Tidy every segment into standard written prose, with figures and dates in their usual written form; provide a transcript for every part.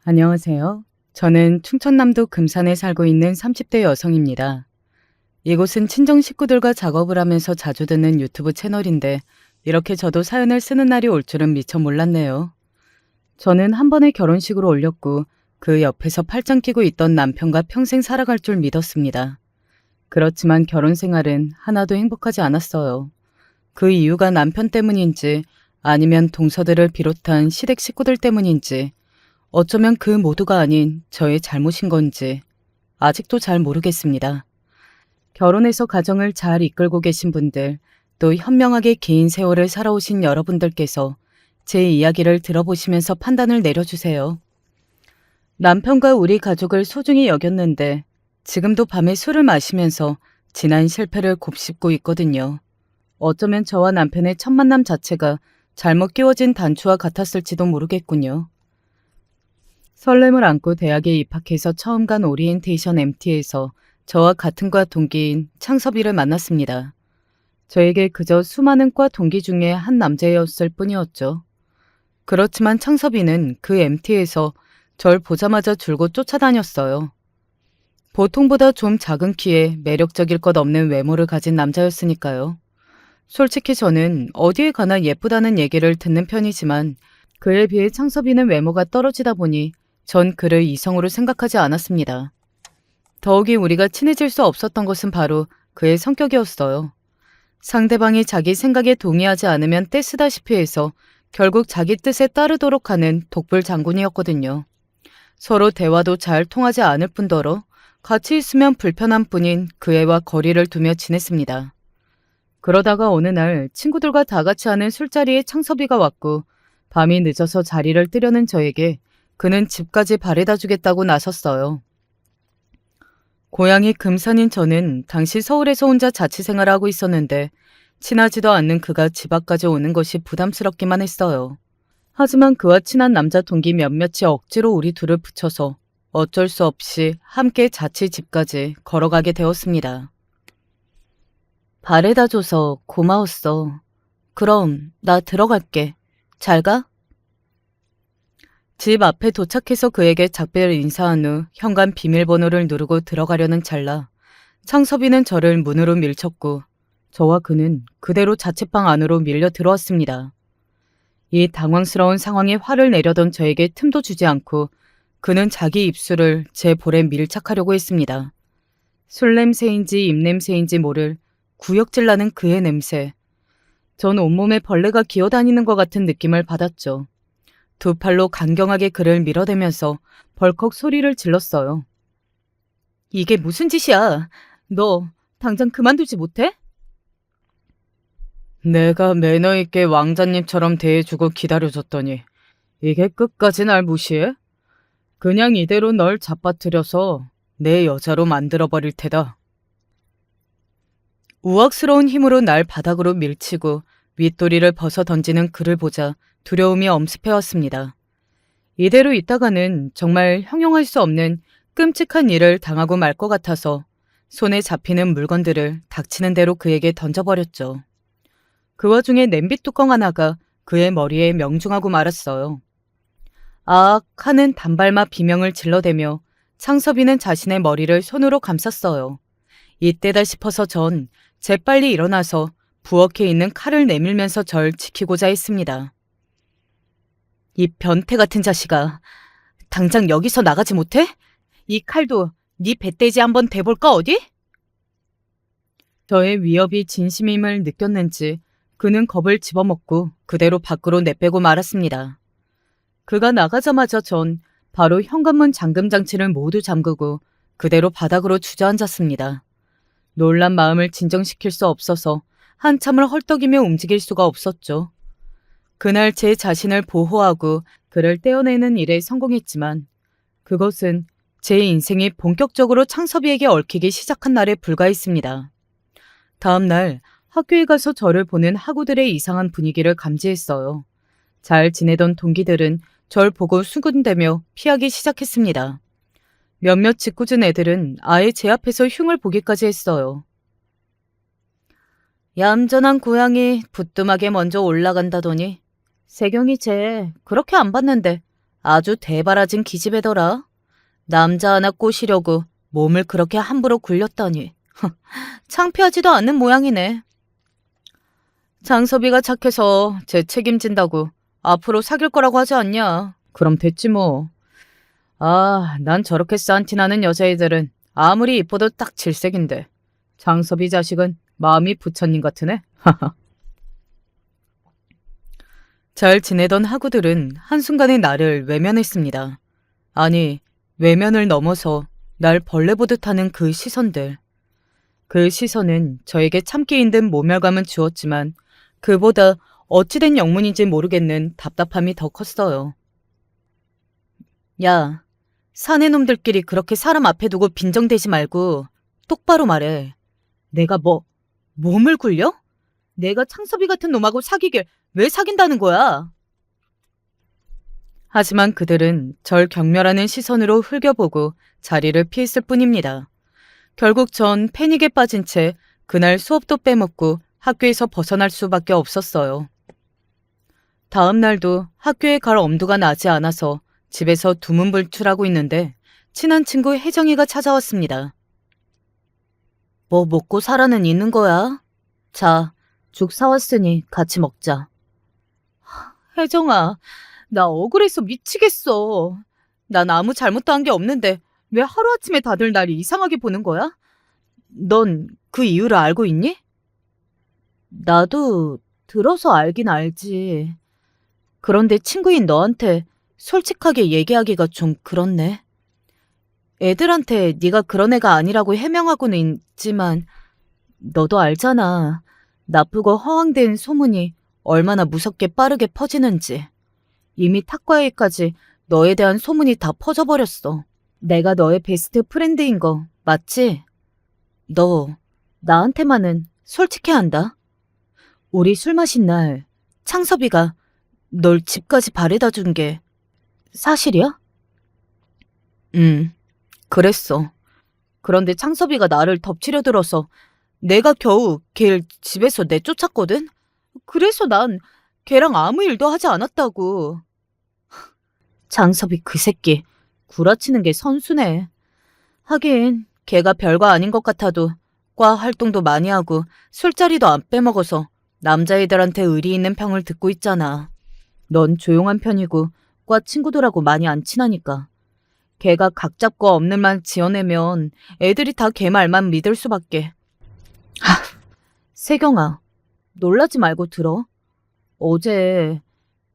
안녕하세요. 저는 충청남도 금산에 살고 있는 30대 여성입니다. 이곳은 친정 식구들과 작업을 하면서 자주 듣는 유튜브 채널인데 이렇게 저도 사연을 쓰는 날이 올 줄은 미처 몰랐네요. 저는 한 번의 결혼식으로 올렸고 그 옆에서 팔짱 끼고 있던 남편과 평생 살아갈 줄 믿었습니다. 그렇지만 결혼 생활은 하나도 행복하지 않았어요. 그 이유가 남편 때문인지 아니면 동서들을 비롯한 시댁 식구들 때문인지 어쩌면 그 모두가 아닌 저의 잘못인 건지 아직도 잘 모르겠습니다. 결혼해서 가정을 잘 이끌고 계신 분들, 또 현명하게 긴 세월을 살아오신 여러분들께서 제 이야기를 들어보시면서 판단을 내려주세요. 남편과 우리 가족을 소중히 여겼는데 지금도 밤에 술을 마시면서 지난 실패를 곱씹고 있거든요. 어쩌면 저와 남편의 첫 만남 자체가 잘못 끼워진 단추와 같았을지도 모르겠군요. 설렘을 안고 대학에 입학해서 처음 간 오리엔테이션 MT에서 저와 같은 과 동기인 창섭이를 만났습니다. 저에게 그저 수많은 과 동기 중에 한 남자였을 뿐이었죠. 그렇지만 창섭이는 그 MT에서 절 보자마자 줄곧 쫓아다녔어요. 보통보다 좀 작은 키에 매력적일 것 없는 외모를 가진 남자였으니까요. 솔직히 저는 어디에 가나 예쁘다는 얘기를 듣는 편이지만 그에 비해 창섭이는 외모가 떨어지다 보니 전 그를 이성으로 생각하지 않았습니다. 더욱이 우리가 친해질 수 없었던 것은 바로 그의 성격이었어요. 상대방이 자기 생각에 동의하지 않으면 떼쓰다시피 해서 결국 자기 뜻에 따르도록 하는 독불 장군이었거든요. 서로 대화도 잘 통하지 않을 뿐더러 같이 있으면 불편한 뿐인 그 애와 거리를 두며 지냈습니다. 그러다가 어느 날 친구들과 다 같이 하는 술자리에 창섭이가 왔고 밤이 늦어서 자리를 뜨려는 저에게 그는 집까지 바래다 주겠다고 나섰어요. 고향이 금산인 저는 당시 서울에서 혼자 자취생활을 하고 있었는데 친하지도 않는 그가 집 앞까지 오는 것이 부담스럽기만 했어요. 하지만 그와 친한 남자 동기 몇몇이 억지로 우리 둘을 붙여서 어쩔 수 없이 함께 자취 집까지 걸어가게 되었습니다. 바래다 줘서 고마웠어. 그럼 나 들어갈게. 잘 가? 집 앞에 도착해서 그에게 작별 인사한 후 현관 비밀번호를 누르고 들어가려는 찰나 창섭이는 저를 문으로 밀쳤고 저와 그는 그대로 자취방 안으로 밀려 들어왔습니다. 이 당황스러운 상황에 화를 내려던 저에게 틈도 주지 않고 그는 자기 입술을 제 볼에 밀착하려고 했습니다. 술 냄새인지 입 냄새인지 모를 구역질 나는 그의 냄새. 전 온몸에 벌레가 기어다니는 것 같은 느낌을 받았죠. 두 팔로 강경하게 그를 밀어대면서 벌컥 소리를 질렀어요. 이게 무슨 짓이야? 너 당장 그만두지 못해? 내가 매너 있게 왕자님처럼 대해주고 기다려줬더니 이게 끝까지 날 무시해? 그냥 이대로 널 잡아뜨려서 내 여자로 만들어버릴 테다. 우악스러운 힘으로 날 바닥으로 밀치고 윗도리를 벗어 던지는 그를 보자 두려움이 엄습해왔습니다. 이대로 있다가는 정말 형용할 수 없는 끔찍한 일을 당하고 말 것 같아서 손에 잡히는 물건들을 닥치는 대로 그에게 던져버렸죠. 그 와중에 냄비 뚜껑 하나가 그의 머리에 명중하고 말았어요. 아악 하는 단발마 비명을 질러대며 창섭이는 자신의 머리를 손으로 감쌌어요. 이때다 싶어서 전 재빨리 일어나서 부엌에 있는 칼을 내밀면서 절 지키고자 했습니다. 이 변태 같은 자식아, 당장 여기서 나가지 못해? 이 칼도 네 배돼지 한번 대볼까 어디? 저의 위협이 진심임을 느꼈는지 그는 겁을 집어먹고 그대로 밖으로 내빼고 말았습니다. 그가 나가자마자 전 바로 현관문 잠금 장치를 모두 잠그고 그대로 바닥으로 주저앉았습니다. 놀란 마음을 진정시킬 수 없어서 한참을 헐떡이며 움직일 수가 없었죠. 그날 제 자신을 보호하고 그를 떼어내는 일에 성공했지만 그것은 제 인생이 본격적으로 창섭이에게 얽히기 시작한 날에 불과했습니다. 다음 날 학교에 가서 저를 보는 학우들의 이상한 분위기를 감지했어요. 잘 지내던 동기들은 절 보고 수군대며 피하기 시작했습니다. 몇몇 짓궂은 애들은 아예 제 앞에서 흉을 보기까지 했어요. 얌전한 고양이 부뚜막에 먼저 올라간다더니 세경이 쟤 그렇게 안 봤는데 아주 대바라진 기집애더라. 남자 하나 꼬시려고 몸을 그렇게 함부로 굴렸다니. 창피하지도 않는 모양이네. 장섭이가 착해서 쟤 책임진다고 앞으로 사귈 거라고 하지 않냐. 그럼 됐지 뭐. 아, 난 저렇게 싼티나는 여자애들은 아무리 이뻐도 딱 질색인데. 장섭이 자식은 마음이 부처님 같으네. 잘 지내던 하구들은 한순간에 나를 외면했습니다. 아니, 외면을 넘어서 날 벌레 보듯 하는 그 시선들. 그 시선은 저에게 참기 힘든 모멸감은 주었지만 그보다 어찌된 영문인지 모르겠는 답답함이 더 컸어요. 야, 사내 놈들끼리 그렇게 사람 앞에 두고 빈정대지 말고 똑바로 말해. 내가 몸을 굴려? 내가 창섭이 같은 놈하고 사귀길 왜 사귄다는 거야? 하지만 그들은 절 경멸하는 시선으로 흘겨보고 자리를 피했을 뿐입니다. 결국 전 패닉에 빠진 채 그날 수업도 빼먹고 학교에서 벗어날 수밖에 없었어요. 다음 날도 학교에 갈 엄두가 나지 않아서 집에서 두문불출하고 있는데 친한 친구 혜정이가 찾아왔습니다. 뭐 먹고 살아는 있는 거야? 자, 죽 사왔으니 같이 먹자. 혜정아, 나 억울해서 미치겠어. 난 아무 잘못도 한 게 없는데 왜 하루아침에 다들 날 이상하게 보는 거야? 넌 그 이유를 알고 있니? 나도 들어서 알긴 알지. 그런데 친구인 너한테 솔직하게 얘기하기가 좀 그렇네. 애들한테 네가 그런 애가 아니라고 해명하고는 있지만 너도 알잖아. 나쁘고 허황된 소문이 얼마나 무섭게 빠르게 퍼지는지. 이미 탁과에까지 너에 대한 소문이 다 퍼져버렸어. 내가 너의 베스트 프렌드인 거 맞지? 너 나한테만은 솔직해야 한다. 우리 술 마신 날 창섭이가 널 집까지 바래다 준 게 사실이야? 그랬어. 그런데 창섭이가 나를 덮치려 들어서 내가 겨우 걔를 집에서 내쫓았거든? 그래서 난 걔랑 아무 일도 하지 않았다고. 장섭이 그 새끼 구라치는 게 선수네. 하긴 걔가 별거 아닌 것 같아도 과 활동도 많이 하고 술자리도 안 빼먹어서 남자애들한테 의리 있는 평을 듣고 있잖아. 넌 조용한 편이고 과 친구들하고 많이 안 친하니까. 걔가 각 잡고 없는 말 지어내면 애들이 다 걔 말만 믿을 수밖에. 세경아, 놀라지 말고 들어. 어제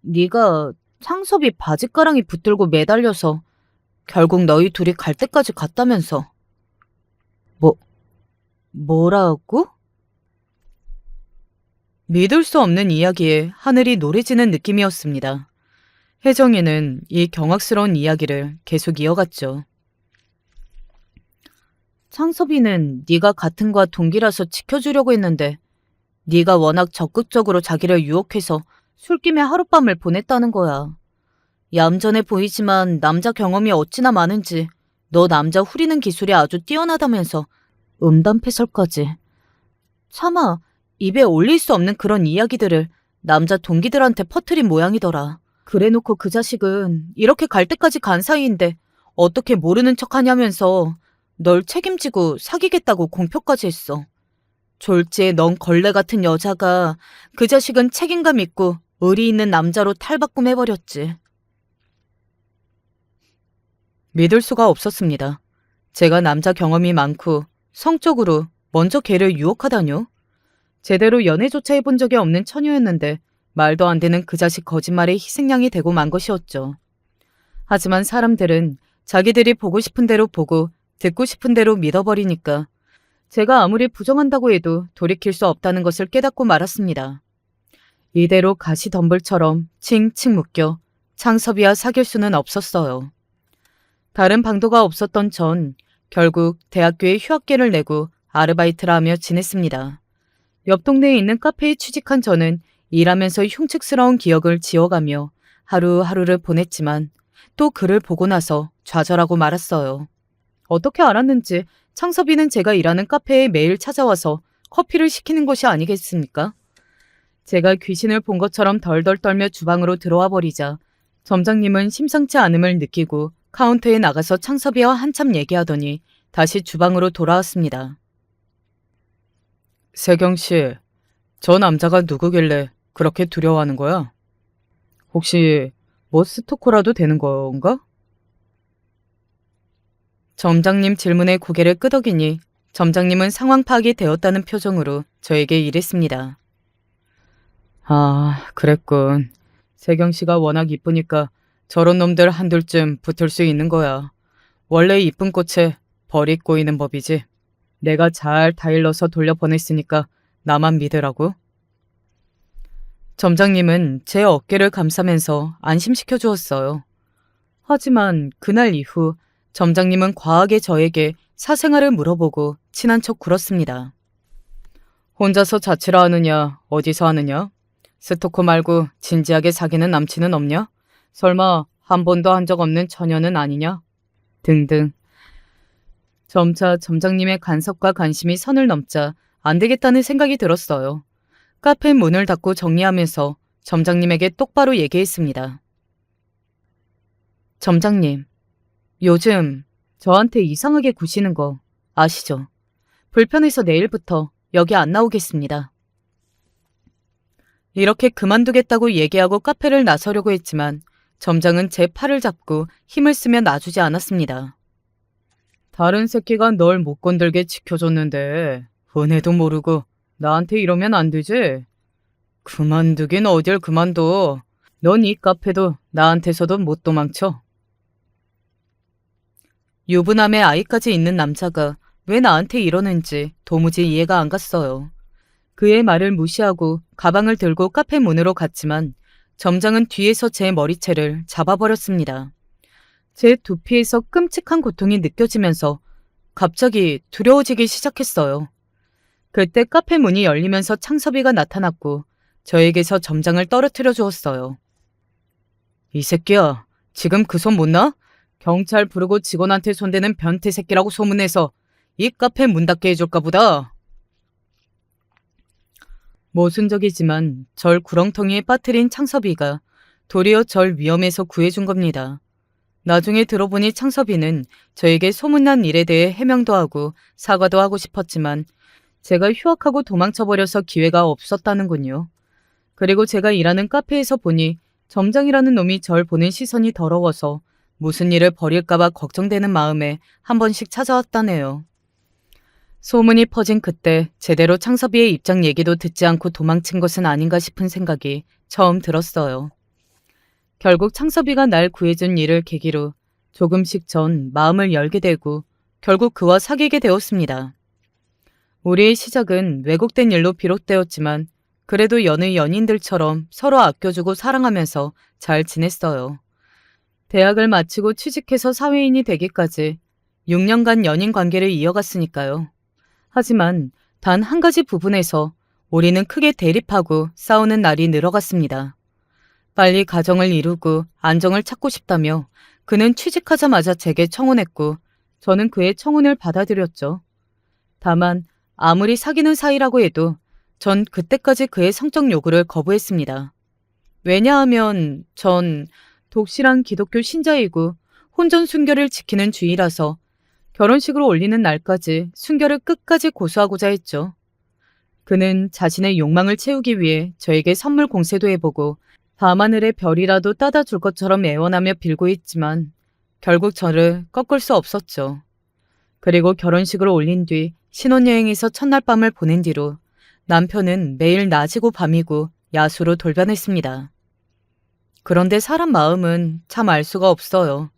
네가 창섭이 바지가랑이 붙들고 매달려서 결국 너희 둘이 갈 때까지 갔다면서. 뭐라고? 믿을 수 없는 이야기에 하늘이 노래지는 느낌이었습니다. 혜정이는 이 경악스러운 이야기를 계속 이어갔죠. 창섭이는 네가 같은 과 동기라서 지켜주려고 했는데 네가 워낙 적극적으로 자기를 유혹해서 술김에 하룻밤을 보냈다는 거야. 얌전해 보이지만 남자 경험이 어찌나 많은지 너 남자 후리는 기술이 아주 뛰어나다면서 음담패설까지. 차마 입에 올릴 수 없는 그런 이야기들을 남자 동기들한테 퍼뜨린 모양이더라. 그래놓고 그 자식은 이렇게 갈 때까지 간 사이인데 어떻게 모르는 척하냐면서 널 책임지고 사귀겠다고 공표까지 했어. 졸지에 넌 걸레 같은 여자가 그 자식은 책임감 있고 의리 있는 남자로 탈바꿈해버렸지. 믿을 수가 없었습니다. 제가 남자 경험이 많고 성적으로 먼저 걔를 유혹하다뇨. 제대로 연애조차 해본 적이 없는 처녀였는데 말도 안 되는 그 자식 거짓말에 희생양이 되고 만 것이었죠. 하지만 사람들은 자기들이 보고 싶은 대로 보고 듣고 싶은 대로 믿어버리니까 제가 아무리 부정한다고 해도 돌이킬 수 없다는 것을 깨닫고 말았습니다. 이대로 가시덤불처럼 칭칭 묶여 창섭이와 사귈 수는 없었어요. 다른 방도가 없었던 전 결국 대학교에 휴학계를 내고 아르바이트를 하며 지냈습니다. 옆 동네에 있는 카페에 취직한 저는 일하면서 흉측스러운 기억을 지어가며 하루하루를 보냈지만 또 그를 보고 나서 좌절하고 말았어요. 어떻게 알았는지 창섭이는 제가 일하는 카페에 매일 찾아와서 커피를 시키는 것이 아니겠습니까? 제가 귀신을 본 것처럼 덜덜 떨며 주방으로 들어와 버리자 점장님은 심상치 않음을 느끼고 카운터에 나가서 창섭이와 한참 얘기하더니 다시 주방으로 돌아왔습니다. 세경 씨, 저 남자가 누구길래 그렇게 두려워하는 거야? 혹시 뭐 스토커라도 되는 건가? 점장님 질문에 고개를 끄덕이니 점장님은 상황 파악이 되었다는 표정으로 저에게 이랬습니다. 아, 그랬군. 세경 씨가 워낙 이쁘니까 저런 놈들 한둘쯤 붙을 수 있는 거야. 원래 이쁜 꽃에 벌이 꼬이는 법이지. 내가 잘 다일러서 돌려보냈으니까 나만 믿으라고. 점장님은 제 어깨를 감싸면서 안심시켜 주었어요. 하지만 그날 이후 점장님은 과하게 저에게 사생활을 물어보고 친한 척 굴었습니다. 혼자서 자취를 하느냐, 어디서 하느냐? 스토커 말고 진지하게 사귀는 남친은 없냐? 설마 한 번도 한 적 없는 처녀는 아니냐? 등등. 점차 점장님의 간섭과 관심이 선을 넘자 안 되겠다는 생각이 들었어요. 카페 문을 닫고 정리하면서 점장님에게 똑바로 얘기했습니다. 점장님, 요즘 저한테 이상하게 구시는 거 아시죠? 불편해서 내일부터 여기 안 나오겠습니다. 이렇게 그만두겠다고 얘기하고 카페를 나서려고 했지만 점장은 제 팔을 잡고 힘을 쓰며 놔주지 않았습니다. 다른 새끼가 널 못 건들게 지켜줬는데 은혜도 모르고 나한테 이러면 안 되지? 그만두긴 어딜 그만둬. 넌 이 카페도 나한테서도 못 도망쳐. 유부남의 아이까지 있는 남자가 왜 나한테 이러는지 도무지 이해가 안 갔어요. 그의 말을 무시하고 가방을 들고 카페 문으로 갔지만 점장은 뒤에서 제 머리채를 잡아버렸습니다. 제 두피에서 끔찍한 고통이 느껴지면서 갑자기 두려워지기 시작했어요. 그때 카페 문이 열리면서 창섭이가 나타났고 저에게서 점장을 떨어뜨려 주었어요. 이 새끼야, 지금 그 손 못 놔? 경찰 부르고 직원한테 손대는 변태 새끼라고 소문내서 이 카페 문 닫게 해줄까 보다. 모순적이지만 절 구렁텅이에 빠뜨린 창섭이가 도리어 절 위험에서 구해준 겁니다. 나중에 들어보니 창섭이는 저에게 소문난 일에 대해 해명도 하고 사과도 하고 싶었지만 제가 휴학하고 도망쳐버려서 기회가 없었다는군요. 그리고 제가 일하는 카페에서 보니 점장이라는 놈이 절 보는 시선이 더러워서 무슨 일을 벌일까봐 걱정되는 마음에 한 번씩 찾아왔다네요. 소문이 퍼진 그때 제대로 창섭이의 입장 얘기도 듣지 않고 도망친 것은 아닌가 싶은 생각이 처음 들었어요. 결국 창섭이가 날 구해준 일을 계기로 조금씩 전 마음을 열게 되고 결국 그와 사귀게 되었습니다. 우리의 시작은 왜곡된 일로 비롯되었지만 그래도 여느 연인들처럼 서로 아껴주고 사랑하면서 잘 지냈어요. 대학을 마치고 취직해서 사회인이 되기까지 6년간 연인 관계를 이어갔으니까요. 하지만 단 한 가지 부분에서 우리는 크게 대립하고 싸우는 날이 늘어갔습니다. 빨리 가정을 이루고 안정을 찾고 싶다며 그는 취직하자마자 제게 청혼했고 저는 그의 청혼을 받아들였죠. 다만 아무리 사귀는 사이라고 해도 전 그때까지 그의 성적 요구를 거부했습니다. 왜냐하면 전 독실한 기독교 신자이고 혼전 순결을 지키는 주의라서 결혼식을 올리는 날까지 순결을 끝까지 고수하고자 했죠. 그는 자신의 욕망을 채우기 위해 저에게 선물 공세도 해보고 밤하늘의 별이라도 따다 줄 것처럼 애원하며 빌고 있지만 결국 저를 꺾을 수 없었죠. 그리고 결혼식을 올린 뒤 신혼여행에서 첫날 밤을 보낸 뒤로 남편은 매일 낮이고 밤이고 야수로 돌변했습니다. 그런데 사람 마음은 참 알 수가 없어요.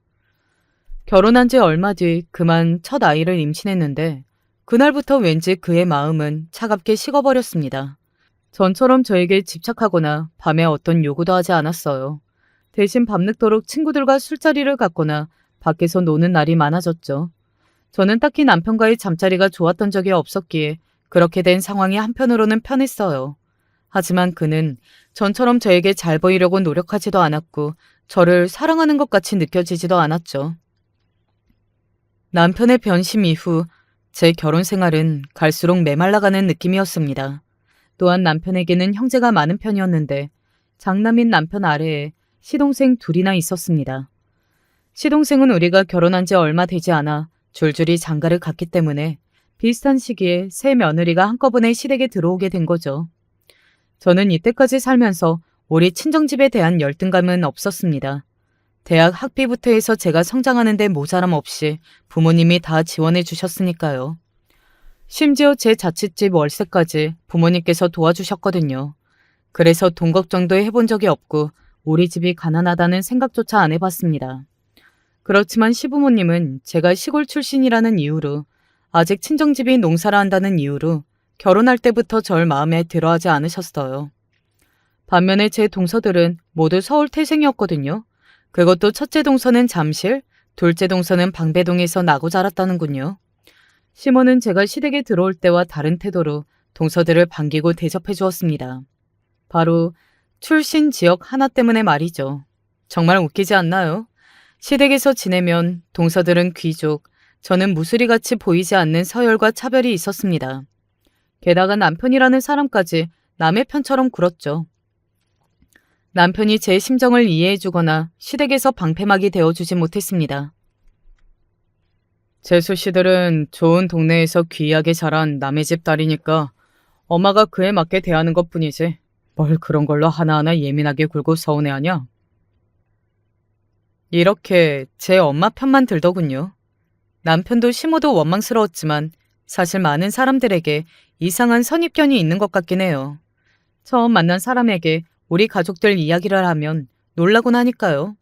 결혼한 지 얼마 뒤 그만 첫 아이를 임신했는데 그날부터 왠지 그의 마음은 차갑게 식어버렸습니다. 전처럼 저에게 집착하거나 밤에 어떤 요구도 하지 않았어요. 대신 밤늦도록 친구들과 술자리를 갖거나 밖에서 노는 날이 많아졌죠. 저는 딱히 남편과의 잠자리가 좋았던 적이 없었기에 그렇게 된 상황이 한편으로는 편했어요. 하지만 그는 전처럼 저에게 잘 보이려고 노력하지도 않았고 저를 사랑하는 것 같이 느껴지지도 않았죠. 남편의 변심 이후 제 결혼 생활은 갈수록 메말라가는 느낌이었습니다. 또한 남편에게는 형제가 많은 편이었는데 장남인 남편 아래에 시동생 둘이나 있었습니다. 시동생은 우리가 결혼한 지 얼마 되지 않아 줄줄이 장가를 갔기 때문에 비슷한 시기에 새 며느리가 한꺼번에 시댁에 들어오게 된 거죠. 저는 이때까지 살면서 우리 친정집에 대한 열등감은 없었습니다. 대학 학비부터 해서 제가 성장하는 데 모자람 없이 부모님이 다 지원해 주셨으니까요. 심지어 제 자취집 월세까지 부모님께서 도와주셨거든요. 그래서 돈 걱정도 해본 적이 없고 우리 집이 가난하다는 생각조차 안 해봤습니다. 그렇지만 시부모님은 제가 시골 출신이라는 이유로 아직 친정집이 농사를 한다는 이유로 결혼할 때부터 절 마음에 들어하지 않으셨어요. 반면에 제 동서들은 모두 서울 태생이었거든요. 그것도 첫째 동서는 잠실, 둘째 동서는 방배동에서 나고 자랐다는군요. 시모는 제가 시댁에 들어올 때와 다른 태도로 동서들을 반기고 대접해 주었습니다. 바로 출신 지역 하나 때문에 말이죠. 정말 웃기지 않나요? 시댁에서 지내면 동서들은 귀족, 저는 무수리같이 보이지 않는 서열과 차별이 있었습니다. 게다가 남편이라는 사람까지 남의 편처럼 굴었죠. 남편이 제 심정을 이해해주거나 시댁에서 방패막이 되어주지 못했습니다. 재수 씨들은 좋은 동네에서 귀하게 자란 남의 집 딸이니까 엄마가 그에 맞게 대하는 것뿐이지 뭘 그런 걸로 하나하나 예민하게 굴고 서운해하냐? 이렇게 제 엄마 편만 들더군요. 남편도 시모도 원망스러웠지만 사실 많은 사람들에게 이상한 선입견이 있는 것 같긴 해요. 처음 만난 사람에게 우리 가족들 이야기를 하면 놀라곤 하니까요.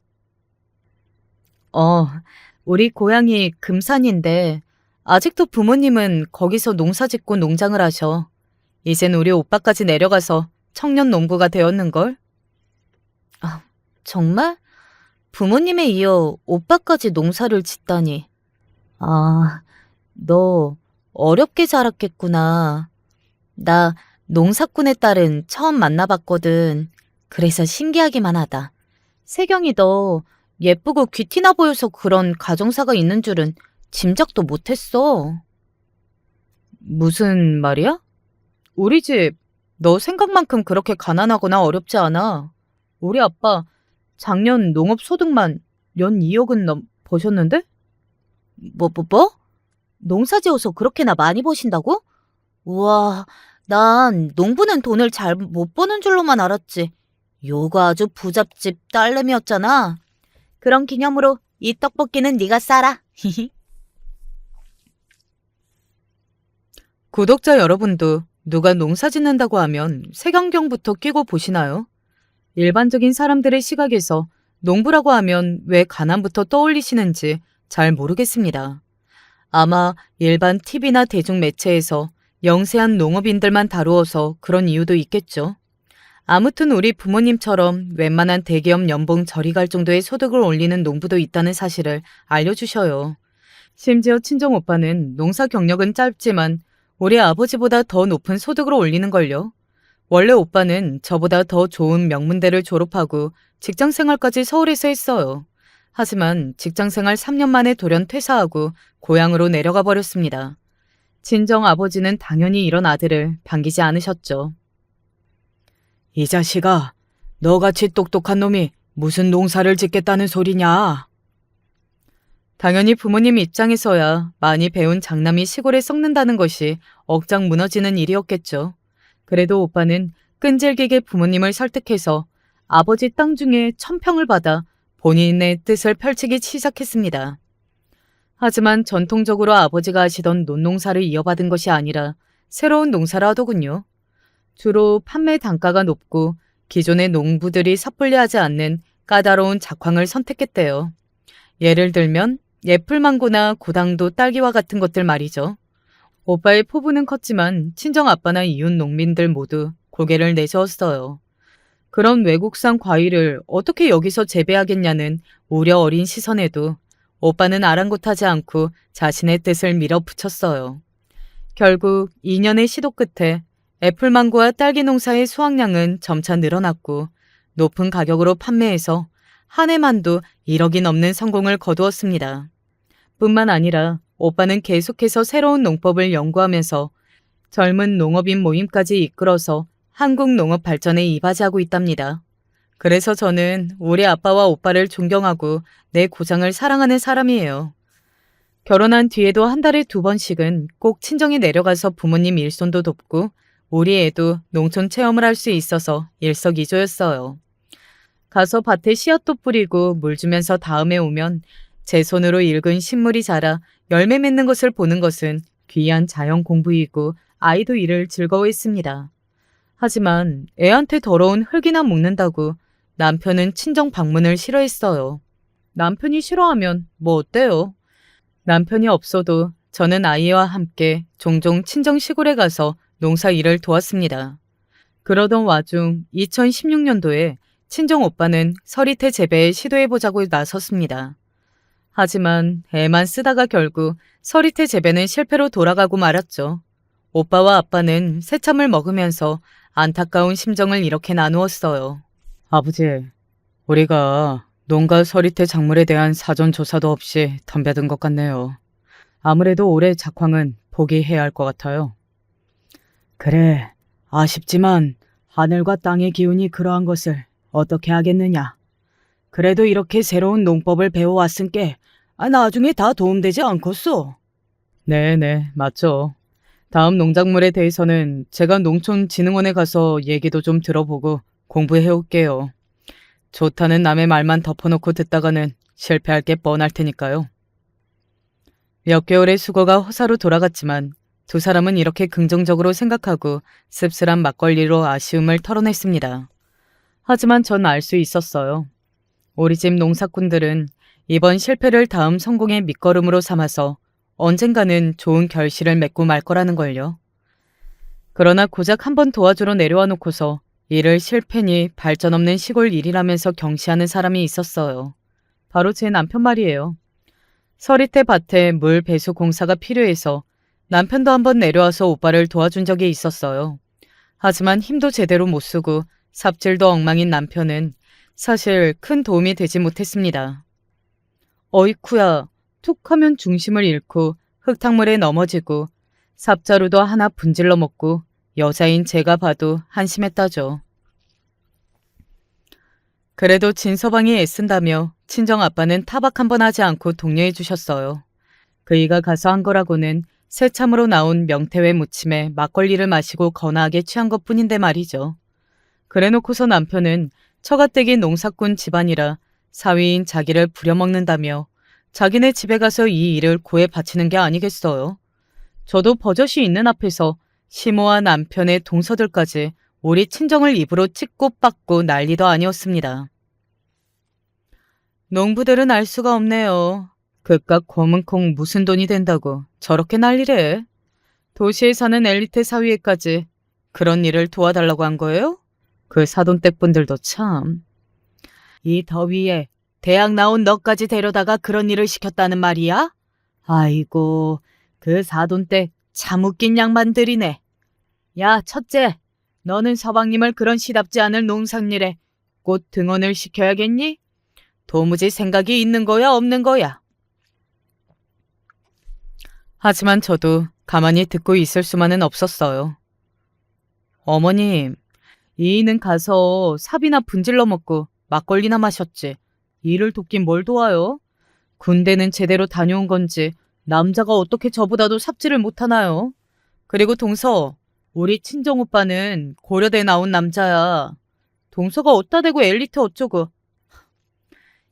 우리 고향이 금산인데 아직도 부모님은 거기서 농사 짓고 농장을 하셔. 이젠 우리 오빠까지 내려가서 청년 농부가 되었는걸? 아, 정말? 부모님에 이어 오빠까지 농사를 짓다니. 아, 너 어렵게 자랐겠구나. 나 농사꾼의 딸은 처음 만나봤거든. 그래서 신기하기만 하다. 세경이 너 예쁘고 귀티나 보여서 그런 가정사가 있는 줄은 짐작도 못했어. 무슨 말이야? 우리 집 너 생각만큼 그렇게 가난하거나 어렵지 않아. 우리 아빠 작년 농업 소득만 연 2억은 버셨는데? 뭐? 농사 지어서 그렇게나 많이 버신다고? 우와, 난 농부는 돈을 잘 못 버는 줄로만 알았지. 요거 아주 부잣집 딸내미였잖아. 그런 기념으로 이 떡볶이는 네가 싸라. 구독자 여러분도 누가 농사 짓는다고 하면 색안경부터 끼고 보시나요? 일반적인 사람들의 시각에서 농부라고 하면 왜 가난부터 떠올리시는지 잘 모르겠습니다. 아마 일반 TV나 대중매체에서 영세한 농업인들만 다루어서 그런 이유도 있겠죠. 아무튼 우리 부모님처럼 웬만한 대기업 연봉 저리 갈 정도의 소득을 올리는 농부도 있다는 사실을 알려주셔요. 심지어 친정오빠는 농사 경력은 짧지만 우리 아버지보다 더 높은 소득을 올리는걸요. 원래 오빠는 저보다 더 좋은 명문대를 졸업하고 직장생활까지 서울에서 했어요. 하지만 직장생활 3년 만에 돌연 퇴사하고 고향으로 내려가 버렸습니다. 친정 아버지는 당연히 이런 아들을 반기지 않으셨죠. 이 자식아, 너같이 똑똑한 놈이 무슨 농사를 짓겠다는 소리냐? 당연히 부모님 입장에서야 많이 배운 장남이 시골에 썩는다는 것이 억장 무너지는 일이었겠죠. 그래도 오빠는 끈질기게 부모님을 설득해서 아버지 땅 중에 1000평을 받아 본인의 뜻을 펼치기 시작했습니다. 하지만 전통적으로 아버지가 하시던 논농사를 이어받은 것이 아니라 새로운 농사를 하더군요. 주로 판매 단가가 높고 기존의 농부들이 섣불리 않는 까다로운 작황을 선택했대요. 예를 들면 애플망고나 고당도 딸기와 같은 것들 말이죠. 오빠의 포부는 컸지만 친정아빠나 이웃 농민들 모두 고개를 내저었어요. 그런 외국산 과일을 어떻게 여기서 재배하겠냐는 우려 어린 시선에도 오빠는 아랑곳하지 않고 자신의 뜻을 밀어붙였어요. 결국 2년의 시도 끝에 애플망고와 딸기 농사의 수확량은 점차 늘어났고 높은 가격으로 판매해서 한 해만도 1억이 넘는 성공을 거두었습니다. 뿐만 아니라 오빠는 계속해서 새로운 농법을 연구하면서 젊은 농업인 모임까지 이끌어서 한국 농업 발전에 이바지하고 있답니다. 그래서 저는 우리 아빠와 오빠를 존경하고 내 고장을 사랑하는 사람이에요. 결혼한 뒤에도 한 달에 2번씩은 꼭 친정에 내려가서 부모님 일손도 돕고 우리 애도 농촌 체험을 할 수 있어서 일석이조였어요. 가서 밭에 씨앗도 뿌리고 물 주면서 다음에 오면 제 손으로 일군 식물이 자라 열매 맺는 것을 보는 것은 귀한 자연 공부이고 아이도 이를 즐거워했습니다. 하지만 애한테 더러운 흙이나 묻는다고 남편은 친정 방문을 싫어했어요. 남편이 싫어하면 뭐 어때요? 남편이 없어도 저는 아이와 함께 종종 친정 시골에 가서 농사 일을 도왔습니다. 그러던 와중 2016년도에 친정 오빠는 서리태 재배에 시도해보자고 나섰습니다. 하지만 애만 쓰다가 결국 서리태 재배는 실패로 돌아가고 말았죠. 오빠와 아빠는 새참을 먹으면서 안타까운 심정을 이렇게 나누었어요. 아버지, 우리가 농가 서리태 작물에 대한 사전 조사도 없이 덤벼든 것 같네요. 아무래도 올해 작황은 포기해야 할 것 같아요. 그래, 아쉽지만 하늘과 땅의 기운이 그러한 것을 어떻게 하겠느냐. 그래도 이렇게 새로운 농법을 배워왔으니까 나중에 다 도움되지 않겠소? 네네, 맞죠. 다음 농작물에 대해서는 제가 농촌진흥원에 가서 얘기도 좀 들어보고 공부해올게요. 좋다는 남의 말만 덮어놓고 듣다가는 실패할 게 뻔할 테니까요. 몇 개월의 수고가 허사로 돌아갔지만 두 사람은 이렇게 긍정적으로 생각하고 씁쓸한 막걸리로 아쉬움을 털어냈습니다. 하지만 전 알 수 있었어요. 우리 집 농사꾼들은 이번 실패를 다음 성공의 밑거름으로 삼아서 언젠가는 좋은 결실을 맺고 말 거라는 걸요. 그러나 고작 한 번 도와주러 내려와 놓고서 일을 실패니 발전 없는 시골 일이라면서 경시하는 사람이 있었어요. 바로 제 남편 말이에요. 서리태 밭에 물 배수 공사가 필요해서 남편도 한번 내려와서 오빠를 도와준 적이 있었어요. 하지만 힘도 제대로 못 쓰고 삽질도 엉망인 남편은 사실 큰 도움이 되지 못했습니다. 어이쿠야, 툭 하면 중심을 잃고 흙탕물에 넘어지고 삽자루도 하나 분질러 먹고 여자인 제가 봐도 한심했다죠. 그래도 진서방이 애쓴다며 친정아빠는 타박 한 번 하지 않고 독려해 주셨어요. 그이가 가서 한 거라고는 새참으로 나온 명태회 무침에 막걸리를 마시고 거나하게 취한 것뿐인데 말이죠. 그래놓고서 남편은 처가댁이 농사꾼 집안이라 사위인 자기를 부려먹는다며 자기네 집에 가서 이 일을 고에 바치는 게 아니겠어요. 저도 버젓이 있는 앞에서 시모와 남편의 동서들까지 우리 친정을 입으로 찍고 빻고 난리도 아니었습니다. 농부들은 알 수가 없네요. 그깟 검은콩 무슨 돈이 된다고 저렇게 난리래. 도시에 사는 엘리트 사위에까지 그런 일을 도와달라고 한 거예요? 그 사돈댁분들도 참. 이 더위에 대학 나온 너까지 데려다가 그런 일을 시켰다는 말이야? 아이고, 그 사돈댁 참 웃긴 양반들이네. 야, 첫째, 너는 서방님을 그런 시답지 않을 농상일에 곧 등원을 시켜야겠니? 도무지 생각이 있는 거야, 없는 거야? 하지만 저도 가만히 듣고 있을 수만은 없었어요. 어머님, 이인은 가서 삽이나 분질러 먹고 막걸리나 마셨지. 일을 돕긴 뭘 도와요? 군대는 제대로 다녀온 건지 남자가 어떻게 저보다도 삽질을 못하나요? 그리고 동서, 우리 친정오빠는 고려대 나온 남자야. 동서가 어따 대고 엘리트 어쩌고.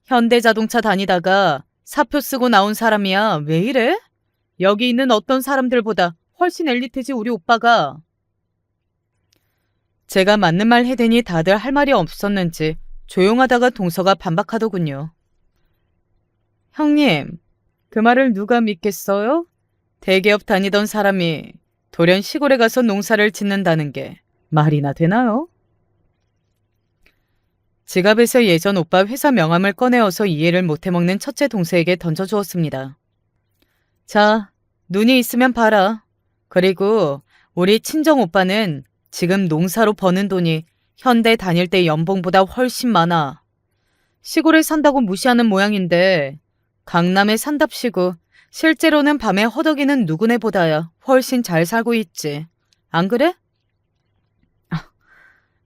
현대자동차 다니다가 사표 쓰고 나온 사람이야. 왜 이래? 여기 있는 어떤 사람들보다 훨씬 엘리트지 우리 오빠가. 제가 맞는 말 해대니 다들 할 말이 없었는지 조용하다가 동서가 반박하더군요. 형님, 그 말을 누가 믿겠어요? 대기업 다니던 사람이 돌연 시골에 가서 농사를 짓는다는 게 말이나 되나요? 지갑에서 예전 오빠 회사 명함을 꺼내어서 이해를 못해먹는 첫째 동서에게 던져주었습니다. 자, 눈이 있으면 봐라. 그리고 우리 친정 오빠는 지금 농사로 버는 돈이 현대 다닐 때 연봉보다 훨씬 많아. 시골에 산다고 무시하는 모양인데 강남에 산답시고 실제로는 밤에 허덕이는 누구네보다야 훨씬 잘 살고 있지. 안 그래?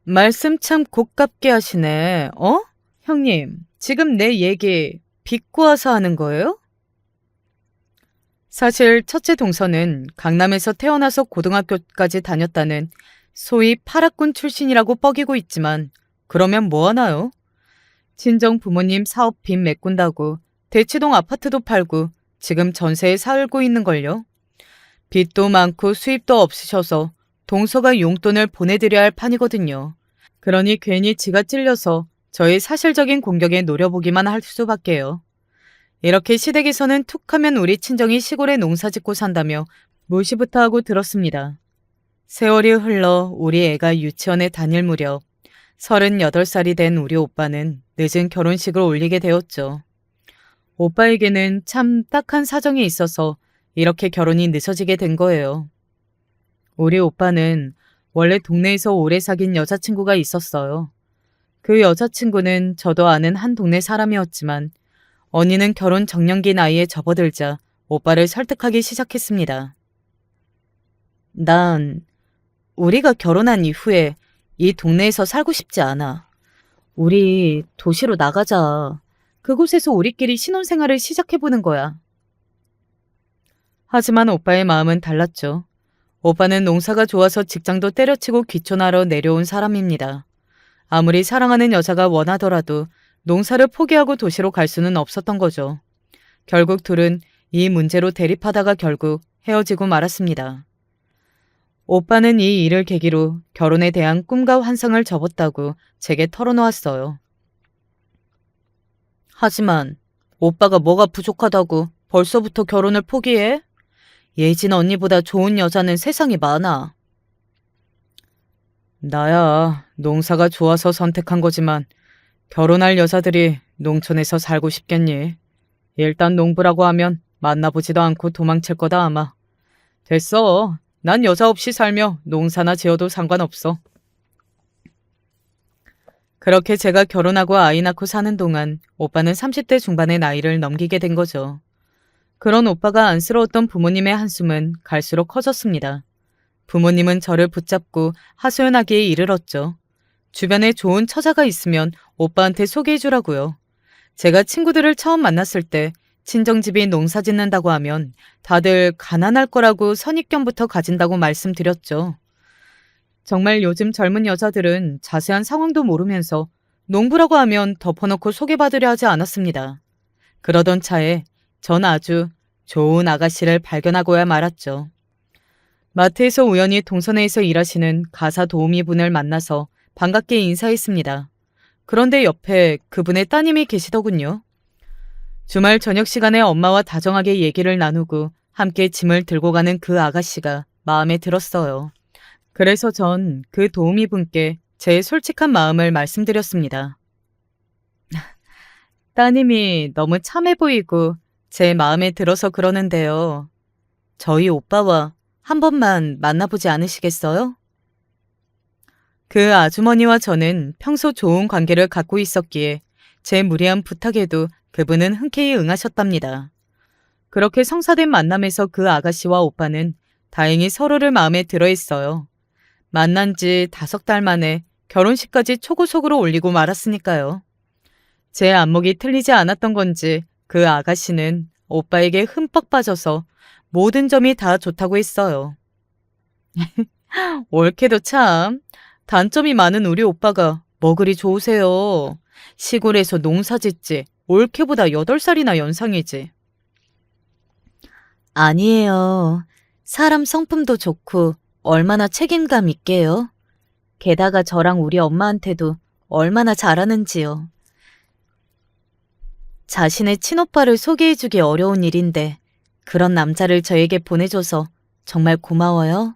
말씀 참 곱깝게 하시네. 어? 형님, 지금 내 얘기 빚고 와서 하는 거예요? 사실 첫째 동서는 강남에서 태어나서 고등학교까지 다녔다는 소위 파락군 출신이라고 뻐기고 있지만 그러면 뭐 하나요? 친정 부모님 사업 빚 메꾼다고 대치동 아파트도 팔고 지금 전세에 살고 있는걸요. 빚도 많고 수입도 없으셔서 동서가 용돈을 보내드려야 할 판이거든요. 그러니 괜히 지가 찔려서 저의 사실적인 공격에 노려보기만 할 수밖에요. 이렇게 시댁에서는 툭하면 우리 친정이 시골에 농사 짓고 산다며 무시부터 하고 들었습니다. 세월이 흘러 우리 애가 유치원에 다닐 무렵 38살이 된 우리 오빠는 늦은 결혼식을 올리게 되었죠. 오빠에게는 참 딱한 사정이 있어서 이렇게 결혼이 늦어지게 된 거예요. 우리 오빠는 원래 동네에서 오래 사귄 여자친구가 있었어요. 그 여자친구는 저도 아는 한 동네 사람이었지만 언니는 결혼 정년기 나이에 접어들자 오빠를 설득하기 시작했습니다. 난 우리가 결혼한 이후에 이 동네에서 살고 싶지 않아. 우리 도시로 나가자. 그곳에서 우리끼리 신혼생활을 시작해보는 거야. 하지만 오빠의 마음은 달랐죠. 오빠는 농사가 좋아서 직장도 때려치고 귀촌하러 내려온 사람입니다. 아무리 사랑하는 여자가 원하더라도 농사를 포기하고 도시로 갈 수는 없었던 거죠. 결국 둘은 이 문제로 대립하다가 결국 헤어지고 말았습니다. 오빠는 이 일을 계기로 결혼에 대한 꿈과 환상을 접었다고 제게 털어놓았어요. 하지만 오빠가 뭐가 부족하다고 벌써부터 결혼을 포기해? 예진 언니보다 좋은 여자는 세상에 많아. 나야 농사가 좋아서 선택한 거지만 결혼할 여자들이 농촌에서 살고 싶겠니? 일단 농부라고 하면 만나보지도 않고 도망칠 거다 아마. 됐어. 난 여자 없이 살며 농사나 지어도 상관없어. 그렇게 제가 결혼하고 아이 낳고 사는 동안 오빠는 30대 중반의 나이를 넘기게 된 거죠. 그런 오빠가 안쓰러웠던 부모님의 한숨은 갈수록 커졌습니다. 부모님은 저를 붙잡고 하소연하기에 이르렀죠. 주변에 좋은 처자가 있으면 오빠한테 소개해주라고요. 제가 친구들을 처음 만났을 때 친정집이 농사 짓는다고 하면 다들 가난할 거라고 선입견부터 가진다고 말씀드렸죠. 정말 요즘 젊은 여자들은 자세한 상황도 모르면서 농부라고 하면 덮어놓고 소개받으려 하지 않았습니다. 그러던 차에 전 아주 좋은 아가씨를 발견하고야 말았죠. 마트에서 우연히 동선회에서 일하시는 가사 도우미분을 만나서 반갑게 인사했습니다. 그런데 옆에 그분의 따님이 계시더군요. 주말 저녁 시간에 엄마와 다정하게 얘기를 나누고 함께 짐을 들고 가는 그 아가씨가 마음에 들었어요. 그래서 전 그 도우미분께 제 솔직한 마음을 말씀드렸습니다. 따님이 너무 참해 보이고 제 마음에 들어서 그러는데요. 저희 오빠와 한 번만 만나보지 않으시겠어요? 그 아주머니와 저는 평소 좋은 관계를 갖고 있었기에 제 무리한 부탁에도 그분은 흔쾌히 응하셨답니다. 그렇게 성사된 만남에서 그 아가씨와 오빠는 다행히 서로를 마음에 들어했어요. 만난 지 5달 만에 결혼식까지 초고속으로 올리고 말았으니까요. 제 안목이 틀리지 않았던 건지 그 아가씨는 오빠에게 흠뻑 빠져서 모든 점이 다 좋다고 했어요. 옳게도 참 단점이 많은 우리 오빠가 뭐 그리 좋으세요. 시골에서 농사 짓지 올케보다 8살이나 연상이지. 아니에요. 사람 성품도 좋고 얼마나 책임감 있게요. 게다가 저랑 우리 엄마한테도 얼마나 잘하는지요. 자신의 친오빠를 소개해주기 어려운 일인데 그런 남자를 저에게 보내줘서 정말 고마워요.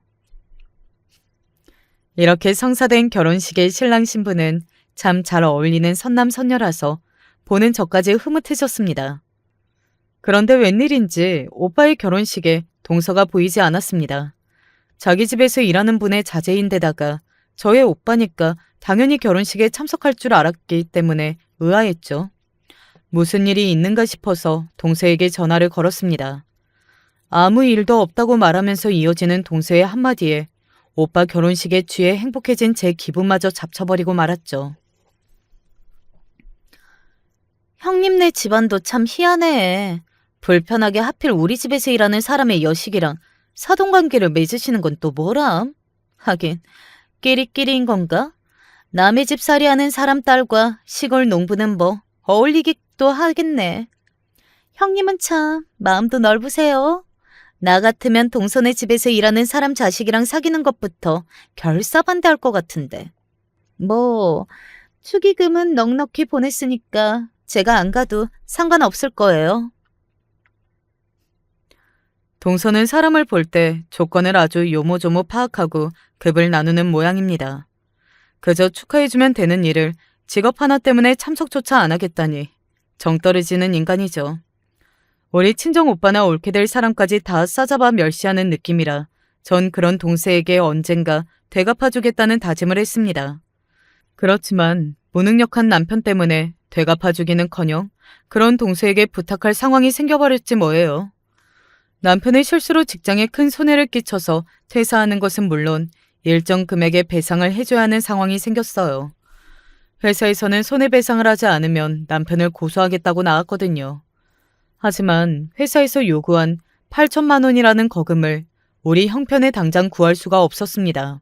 이렇게 성사된 결혼식의 신랑 신부는 참 잘 어울리는 선남선녀라서 보는 저까지 흐뭇해졌습니다. 그런데 웬일인지 오빠의 결혼식에 동서가 보이지 않았습니다. 자기 집에서 일하는 분의 자제인데다가 저의 오빠니까 당연히 결혼식에 참석할 줄 알았기 때문에 의아했죠. 무슨 일이 있는가 싶어서 동서에게 전화를 걸었습니다. 아무 일도 없다고 말하면서 이어지는 동서의 한마디에 오빠 결혼식에 취해 행복해진 제 기분마저 잡쳐버리고 말았죠. 형님네 집안도 참 희한해. 불편하게 하필 우리 집에서 일하는 사람의 여식이랑 사돈관계를 맺으시는 건 또 뭐람? 하긴 끼리끼리인 건가? 남의 집 살이하는 사람 딸과 시골 농부는 뭐 어울리기도 하겠네. 형님은 참 마음도 넓으세요. 나 같으면 동선의 집에서 일하는 사람 자식이랑 사귀는 것부터 결사반대할 것 같은데. 뭐 축의금은 넉넉히 보냈으니까 제가 안 가도 상관없을 거예요. 동서는 사람을 볼 때 조건을 아주 요모조모 파악하고 급을 나누는 모양입니다. 그저 축하해주면 되는 일을 직업 하나 때문에 참석조차 안 하겠다니 정 떨어지는 인간이죠. 우리 친정 오빠나 옳게 될 사람까지 다 싸잡아 멸시하는 느낌이라 전 그런 동생에게 언젠가 되갚아주겠다는 다짐을 했습니다. 그렇지만 무능력한 남편 때문에 되갚아주기는커녕 그런 동생에게 부탁할 상황이 생겨버렸지 뭐예요. 남편의 실수로 직장에 큰 손해를 끼쳐서 퇴사하는 것은 물론 일정 금액의 배상을 해줘야 하는 상황이 생겼어요. 회사에서는 손해배상을 하지 않으면 남편을 고소하겠다고 나왔거든요. 하지만 회사에서 요구한 8천만 원이라는 거금을 우리 형편에 당장 구할 수가 없었습니다.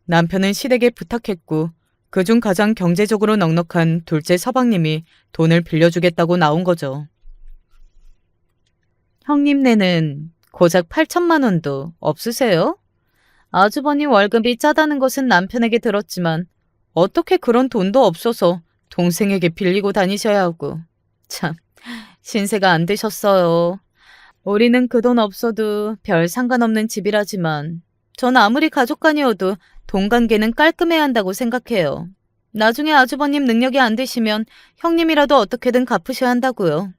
남편은 시댁에 부탁했고 그중 가장 경제적으로 넉넉한 둘째 서방님이 돈을 빌려주겠다고 나온 거죠. 형님네는 고작 8천만 원도 없으세요? 아주버님 월급이 짜다는 것은 남편에게 들었지만 어떻게 그런 돈도 없어서 동생에게 빌리고 다니셔야 하고. 참, 신세가 안 되셨어요. 우리는 그 돈 없어도 별 상관없는 집이라지만 전 아무리 가족간이어도 돈 관계는 깔끔해야 한다고 생각해요. 나중에 아주버님 능력이 안 되시면 형님이라도 어떻게든 갚으셔야 한다고요.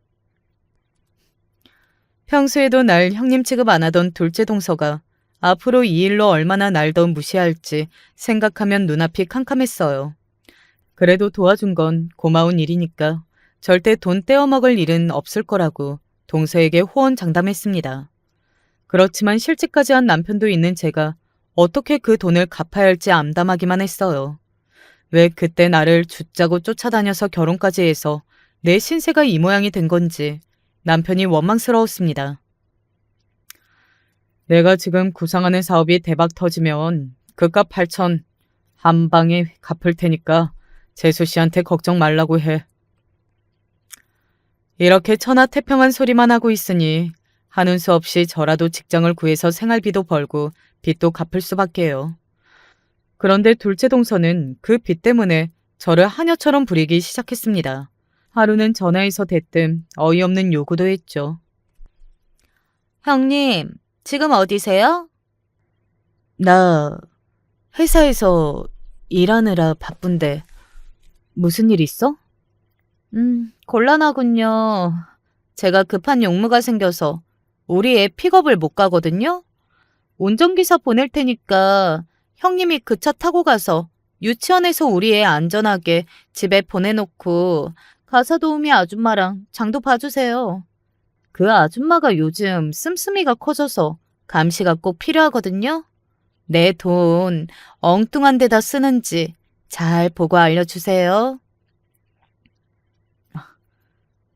평소에도 날 형님 취급 안 하던 둘째 동서가 앞으로 이 일로 얼마나 날 더 무시할지 생각하면 눈앞이 캄캄했어요. 그래도 도와준 건 고마운 일이니까 절대 돈 떼어먹을 일은 없을 거라고 동서에게 호언장담했습니다. 그렇지만 실직까지 한 남편도 있는 제가 어떻게 그 돈을 갚아야 할지 암담하기만 했어요. 왜 그때 나를 죽자고 쫓아다녀서 결혼까지 해서 내 신세가 이 모양이 된 건지 남편이 원망스러웠습니다. 내가 지금 구상하는 사업이 대박 터지면 그값 8천 한 방에 갚을 테니까 재수 씨한테 걱정 말라고 해. 이렇게 천하태평한 소리만 하고 있으니 하는 수 없이 저라도 직장을 구해서 생활비도 벌고 빚도 갚을 수밖에요. 그런데 둘째 동서는 그 빚 때문에 저를 하녀처럼 부리기 시작했습니다. 하루는 전화해서 대뜸 어이없는 요구도 했죠. 형님, 지금 어디세요? 나 회사에서 일하느라 바쁜데 무슨 일 있어? 곤란하군요. 제가 급한 용무가 생겨서 우리 애 픽업을 못 가거든요. 운전기사 보낼 테니까 형님이 그 차 타고 가서 유치원에서 우리 애 안전하게 집에 보내놓고 가사 도우미 아줌마랑 장도 봐주세요. 그 아줌마가 요즘 씀씀이가 커져서 감시가 꼭 필요하거든요. 내 돈 엉뚱한 데다 쓰는지 잘 보고 알려주세요.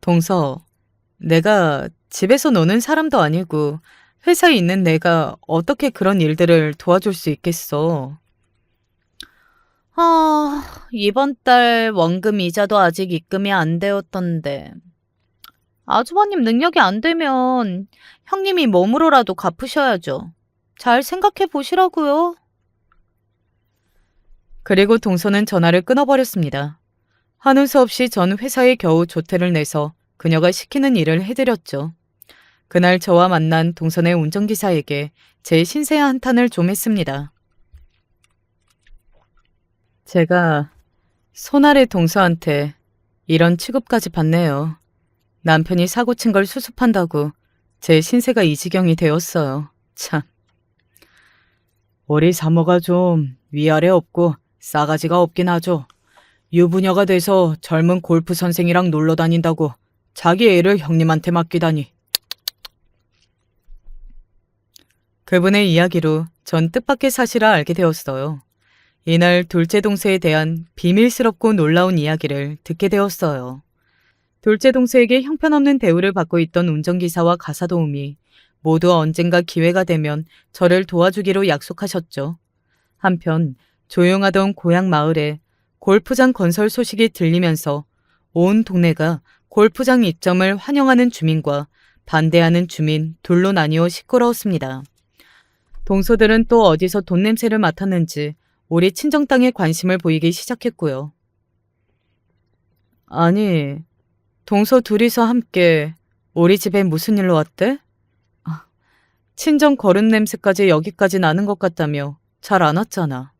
동서, 내가 집에서 노는 사람도 아니고 회사에 있는 내가 어떻게 그런 일들을 도와줄 수 있겠어. 이번 달 원금 이자도 아직 입금이 안 되었던데. 아주버님 능력이 안 되면 형님이 몸으로라도 갚으셔야죠. 잘 생각해 보시라고요. 그리고 동서는 전화를 끊어버렸습니다. 하는 수 없이 전 회사에 겨우 조퇴를 내서 그녀가 시키는 일을 해드렸죠. 그날 저와 만난 동선의 운전기사에게 제 신세 한탄을 좀 했습니다. 제가 손아래 동서한테 이런 취급까지 받네요. 남편이 사고 친 걸 수습한다고 제 신세가 이 지경이 되었어요. 참. 우리 사모가 좀 위아래 없고 싸가지가 없긴 하죠. 유부녀가 돼서 젊은 골프 선생이랑 놀러 다닌다고 자기 애를 형님한테 맡기다니. 그분의 이야기로 전 뜻밖의 사실을 알게 되었어요. 이날 둘째 동서에 대한 비밀스럽고 놀라운 이야기를 듣게 되었어요. 둘째 동서에게 형편없는 대우를 받고 있던 운전기사와 가사도우미 모두 언젠가 기회가 되면 저를 도와주기로 약속하셨죠. 한편 조용하던 고향 마을에 골프장 건설 소식이 들리면서 온 동네가 골프장 입점을 환영하는 주민과 반대하는 주민 둘로 나뉘어 시끄러웠습니다. 동서들은 또 어디서 돈 냄새를 맡았는지 우리 친정 땅에 관심을 보이기 시작했고요. 아니, 동서 둘이서 함께 우리 집에 무슨 일로 왔대? 친정 거른 냄새까지 여기까지 나는 것 같다며 잘 안 왔잖아.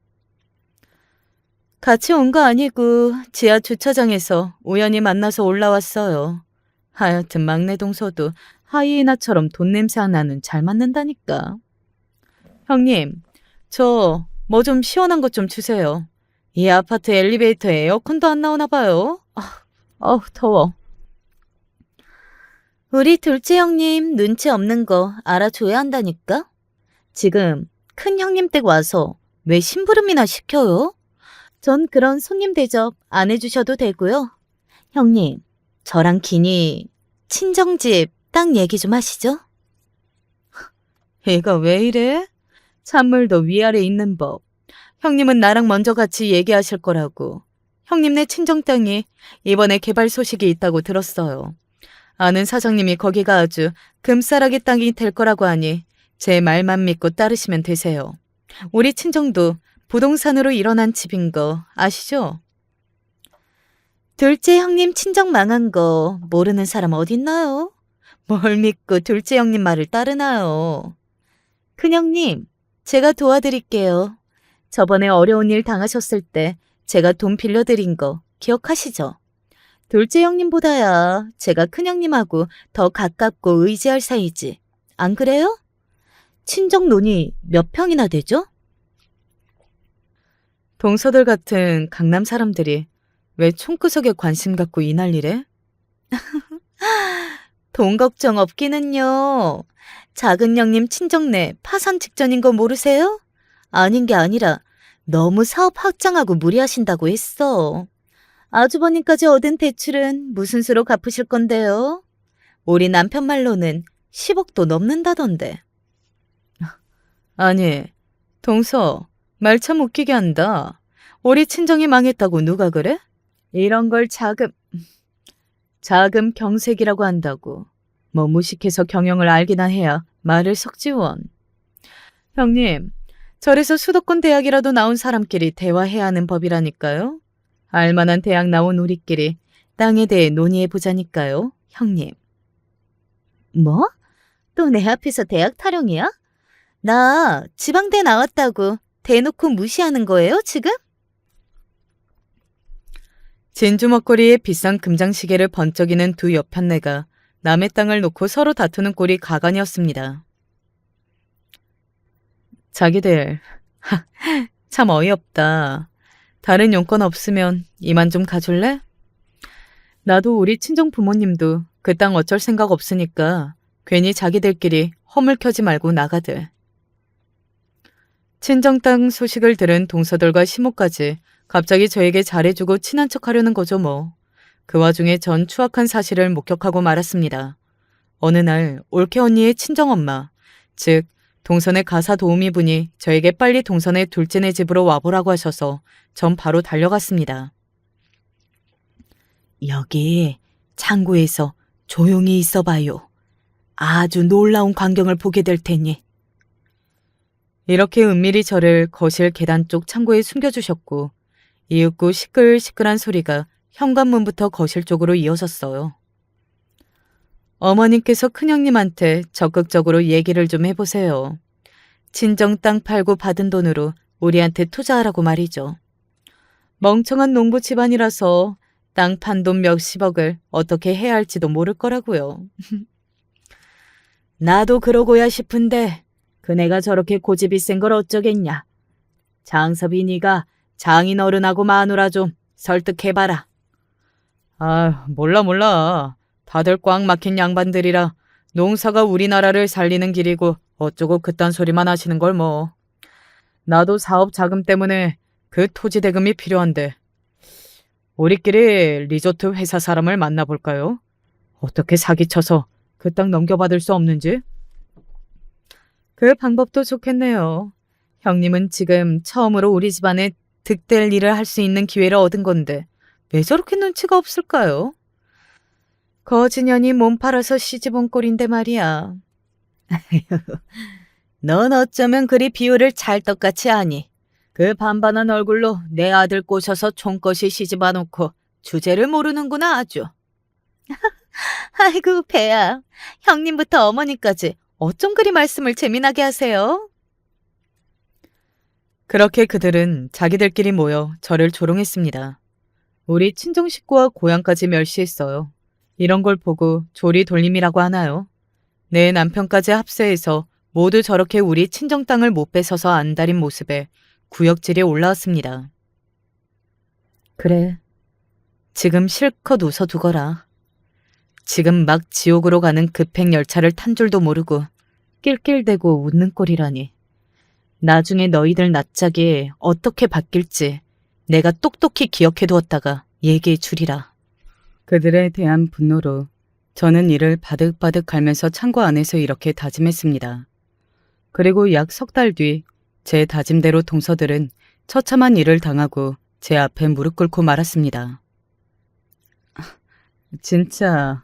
같이 온 거 아니고 지하 주차장에서 우연히 만나서 올라왔어요. 하여튼 막내 동서도 하이에나처럼 돈 냄새 나는 잘 맞는다니까. 형님, 저 뭐 좀 시원한 것 좀 주세요. 이 아파트 엘리베이터에 에어컨도 안 나오나 봐요. 더워. 우리 둘째 형님 눈치 없는 거 알아줘야 한다니까? 지금 큰 형님 댁 와서 왜 심부름이나 시켜요? 전 그런 손님 대접 안 해주셔도 되고요. 형님, 저랑 기니 친정집 땅 얘기 좀 하시죠? 얘가 왜 이래? 찬물도 위아래 있는 법. 형님은 나랑 먼저 같이 얘기하실 거라고. 형님네 친정 땅이 이번에 개발 소식이 있다고 들었어요. 아는 사장님이 거기가 아주 금싸라기 땅이 될 거라고 하니 제 말만 믿고 따르시면 되세요. 우리 친정도 부동산으로 일어난 집인 거 아시죠? 둘째 형님 친정 망한 거 모르는 사람 어딨나요? 뭘 믿고 둘째 형님 말을 따르나요? 큰형님, 제가 도와드릴게요. 저번에 어려운 일 당하셨을 때 제가 돈 빌려드린 거 기억하시죠? 둘째 형님보다야 제가 큰형님하고 더 가깝고 의지할 사이지. 안 그래요? 친정 논이 몇 평이나 되죠? 동서들 같은 강남 사람들이 왜 총구석에 관심 갖고 이 난리래? 돈 걱정 없기는요. 작은 형님 친정네 파산 직전인 거 모르세요? 아닌 게 아니라 너무 사업 확장하고 무리하신다고 했어. 아주버님까지 얻은 대출은 무슨 수로 갚으실 건데요? 우리 남편 말로는 10억도 넘는다던데. 아니, 동서, 말 참 웃기게 한다. 우리 친정이 망했다고 누가 그래? 이런 걸 자금 경색이라고 한다고. 뭐 무식해서 경영을 알기나 해야 말을 섞지원. 형님, 저래서 수도권 대학이라도 나온 사람끼리 대화해야 하는 법이라니까요. 알만한 대학 나온 우리끼리 땅에 대해 논의해보자니까요, 형님. 뭐? 또 내 앞에서 대학 타령이야? 나 지방대 나왔다고 대놓고 무시하는 거예요, 지금? 진주 먹거리에 비싼 금장시계를 번쩍이는 두 여편네가 남의 땅을 놓고 서로 다투는 꼴이 가관이었습니다. 자기들, 참 어이없다. 다른 용건 없으면 이만 좀 가줄래? 나도 우리 친정 부모님도 그 땅 어쩔 생각 없으니까 괜히 자기들끼리 허물 켜지 말고 나가들. 친정 땅 소식을 들은 동서들과 시모까지 갑자기 저에게 잘해주고 친한 척하려는 거죠 뭐. 그 와중에 전 추악한 사실을 목격하고 말았습니다. 어느 날 올케 언니의 친정엄마, 즉 동선의 가사 도우미 분이 저에게 빨리 동선의 둘째네 집으로 와보라고 하셔서 전 바로 달려갔습니다. 여기 창고에서 조용히 있어봐요. 아주 놀라운 광경을 보게 될 테니. 이렇게 은밀히 저를 거실 계단 쪽 창고에 숨겨주셨고 이윽고 시끌시끌한 소리가 현관문부터 거실 쪽으로 이어졌어요. 어머님께서 큰형님한테 적극적으로 얘기를 좀 해보세요. 친정 땅 팔고 받은 돈으로 우리한테 투자하라고 말이죠. 멍청한 농부 집안이라서 땅 판 돈 몇십억을 어떻게 해야 할지도 모를 거라고요. 나도 그러고야 싶은데 그네가 저렇게 고집이 센 걸 어쩌겠냐. 장섭이 네가 장인 어른하고 마누라 좀 설득해봐라. 아, 몰라. 다들 꽉 막힌 양반들이라 농사가 우리나라를 살리는 길이고 어쩌고 그딴 소리만 하시는 걸 뭐. 나도 사업 자금 때문에 그 토지 대금이 필요한데 우리끼리 리조트 회사 사람을 만나볼까요? 어떻게 사기쳐서 그 땅 넘겨받을 수 없는지? 그 방법도 좋겠네요. 형님은 지금 처음으로 우리 집안에 득될 일을 할 수 있는 기회를 얻은 건데 왜 저렇게 눈치가 없을까요? 거지년이 몸 팔아서 시집온 꼴인데 말이야. 넌 어쩌면 그리 비유를 찰떡같이 하니. 그 반반한 얼굴로 내 아들 꼬셔서 총것이 시집아 놓고 주제를 모르는구나 아주. 아이고 배야. 형님부터 어머니까지 어쩜 그리 말씀을 재미나게 하세요? 그렇게 그들은 자기들끼리 모여 저를 조롱했습니다. 우리 친정 식구와 고향까지 멸시했어요. 이런 걸 보고 조리 돌림이라고 하나요? 내 남편까지 합세해서 모두 저렇게 우리 친정 땅을 못 뺏어서 안달인 모습에 구역질이 올라왔습니다. 그래, 지금 실컷 웃어두거라. 지금 막 지옥으로 가는 급행 열차를 탄 줄도 모르고 낄낄대고 웃는 꼴이라니. 나중에 너희들 낯짝이 어떻게 바뀔지 내가 똑똑히 기억해두었다가 얘기해 주리라. 그들에 대한 분노로 저는 이를 바득바득 갈면서 창고 안에서 이렇게 다짐했습니다. 그리고 약 석 달 뒤 제 다짐대로 동서들은 처참한 일을 당하고 제 앞에 무릎 꿇고 말았습니다. 진짜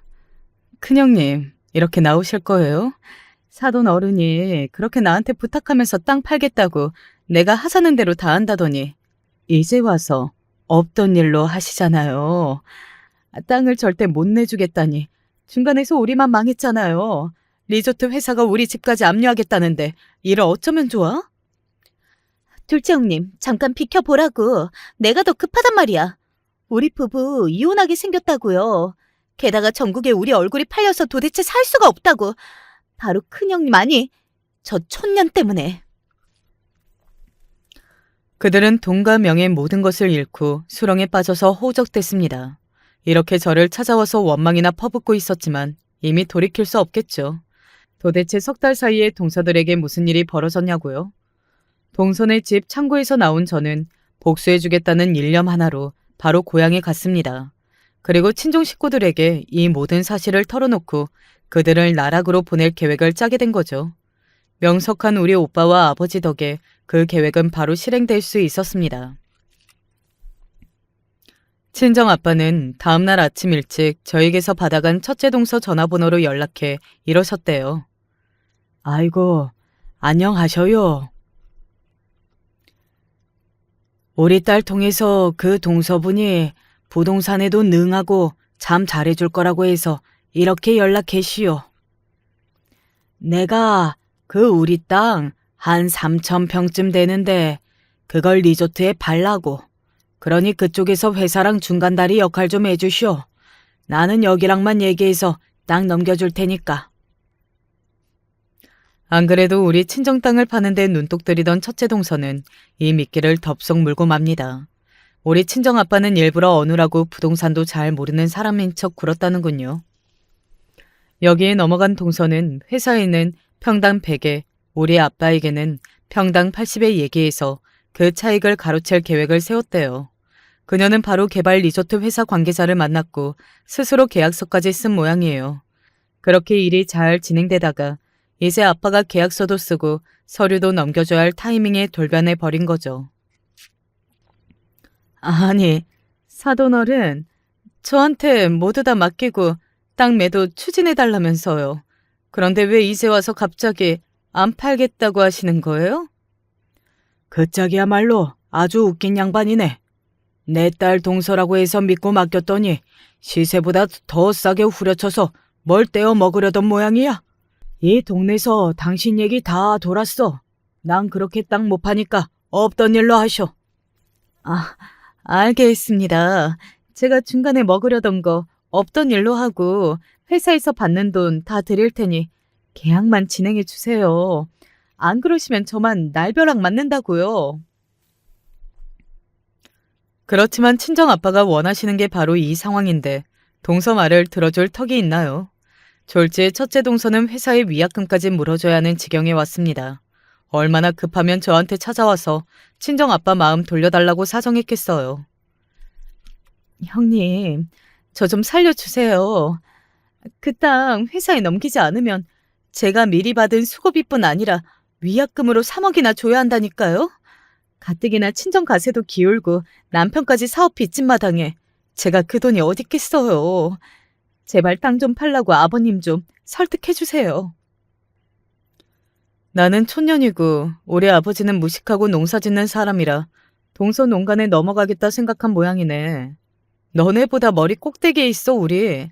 큰형님 이렇게 나오실 거예요? 사돈 어른이 그렇게 나한테 부탁하면서 땅 팔겠다고 내가 하자는 대로 다 한다더니 이제 와서 없던 일로 하시잖아요. 땅을 절대 못 내주겠다니 중간에서 우리만 망했잖아요. 리조트 회사가 우리 집까지 압류하겠다는데 일을 어쩌면 좋아? 둘째 형님 잠깐 비켜보라고. 내가 더 급하단 말이야. 우리 부부 이혼하게 생겼다고요. 게다가 전국에 우리 얼굴이 팔려서 도대체 살 수가 없다고. 바로 큰형님 아니 저 촌년 때문에. 그들은 돈과 명의 모든 것을 잃고 수렁에 빠져서 호적됐습니다. 이렇게 저를 찾아와서 원망이나 퍼붓고 있었지만 이미 돌이킬 수 없겠죠. 도대체 석 달 사이에 동서들에게 무슨 일이 벌어졌냐고요? 동선의 집 창고에서 나온 저는 복수해주겠다는 일념 하나로 바로 고향에 갔습니다. 그리고 친정 식구들에게 이 모든 사실을 털어놓고 그들을 나락으로 보낼 계획을 짜게 된 거죠. 명석한 우리 오빠와 아버지 덕에 그 계획은 바로 실행될 수 있었습니다. 친정 아빠는 다음날 아침 일찍 저에게서 받아간 첫째 동서 전화번호로 연락해 이러셨대요. 아이고, 안녕하셔요. 우리 딸 통해서 그 동서분이 부동산에도 능하고 참 잘해줄 거라고 해서 이렇게 연락했시오. 내가 그 우리 땅 한 3,000평쯤 되는데 그걸 리조트에 팔라고. 그러니 그쪽에서 회사랑 중간다리 역할 좀 해주시오. 나는 여기랑만 얘기해서 땅 넘겨줄 테니까. 안 그래도 우리 친정 땅을 파는데 눈독 들이던 첫째 동서는 이 미끼를 덥석 물고 맙니다. 우리 친정 아빠는 일부러 어눌하고 부동산도 잘 모르는 사람인 척 굴었다는군요. 여기에 넘어간 동서는 회사에는 평당 100에 우리 아빠에게는 평당 80에 얘기해서 그 차익을 가로챌 계획을 세웠대요. 그녀는 바로 개발 리조트 회사 관계자를 만났고 스스로 계약서까지 쓴 모양이에요. 그렇게 일이 잘 진행되다가 이제 아빠가 계약서도 쓰고 서류도 넘겨줘야 할 타이밍에 돌변해 버린 거죠. 아니, 사돈어른, 저한테 모두 다 맡기고 땅 매도 추진해달라면서요. 그런데 왜 이제 와서 갑자기 안 팔겠다고 하시는 거예요? 그 짝이야말로 아주 웃긴 양반이네. 내 딸 동서라고 해서 믿고 맡겼더니 시세보다 더 싸게 후려쳐서 뭘 떼어 먹으려던 모양이야. 이 동네에서 당신 얘기 다 돌았어. 난 그렇게 땅 못 파니까 없던 일로 하셔. 아, 알겠습니다. 제가 중간에 먹으려던 거 없던 일로 하고 회사에서 받는 돈 다 드릴 테니 계약만 진행해 주세요. 안 그러시면 저만 날벼락 맞는다고요. 그렇지만 친정 아빠가 원하시는 게 바로 이 상황인데 동서 말을 들어줄 턱이 있나요? 졸지의 첫째 동서는 회사의 위약금까지 물어줘야 하는 지경에 왔습니다. 얼마나 급하면 저한테 찾아와서 친정아빠 마음 돌려달라고 사정했겠어요. 형님, 저 좀 살려주세요. 그 땅 회사에 넘기지 않으면 제가 미리 받은 수고비뿐 아니라 위약금으로 3억이나 줘야 한다니까요? 가뜩이나 친정 가세도 기울고 남편까지 사업 빚진마당에 제가 그 돈이 어디 있겠어요. 제발 땅 좀 팔라고 아버님 좀 설득해주세요. 나는 촌년이고 우리 아버지는 무식하고 농사짓는 사람이라 동서 농간에 넘어가겠다 생각한 모양이네. 너네보다 머리 꼭대기에 있어 우리.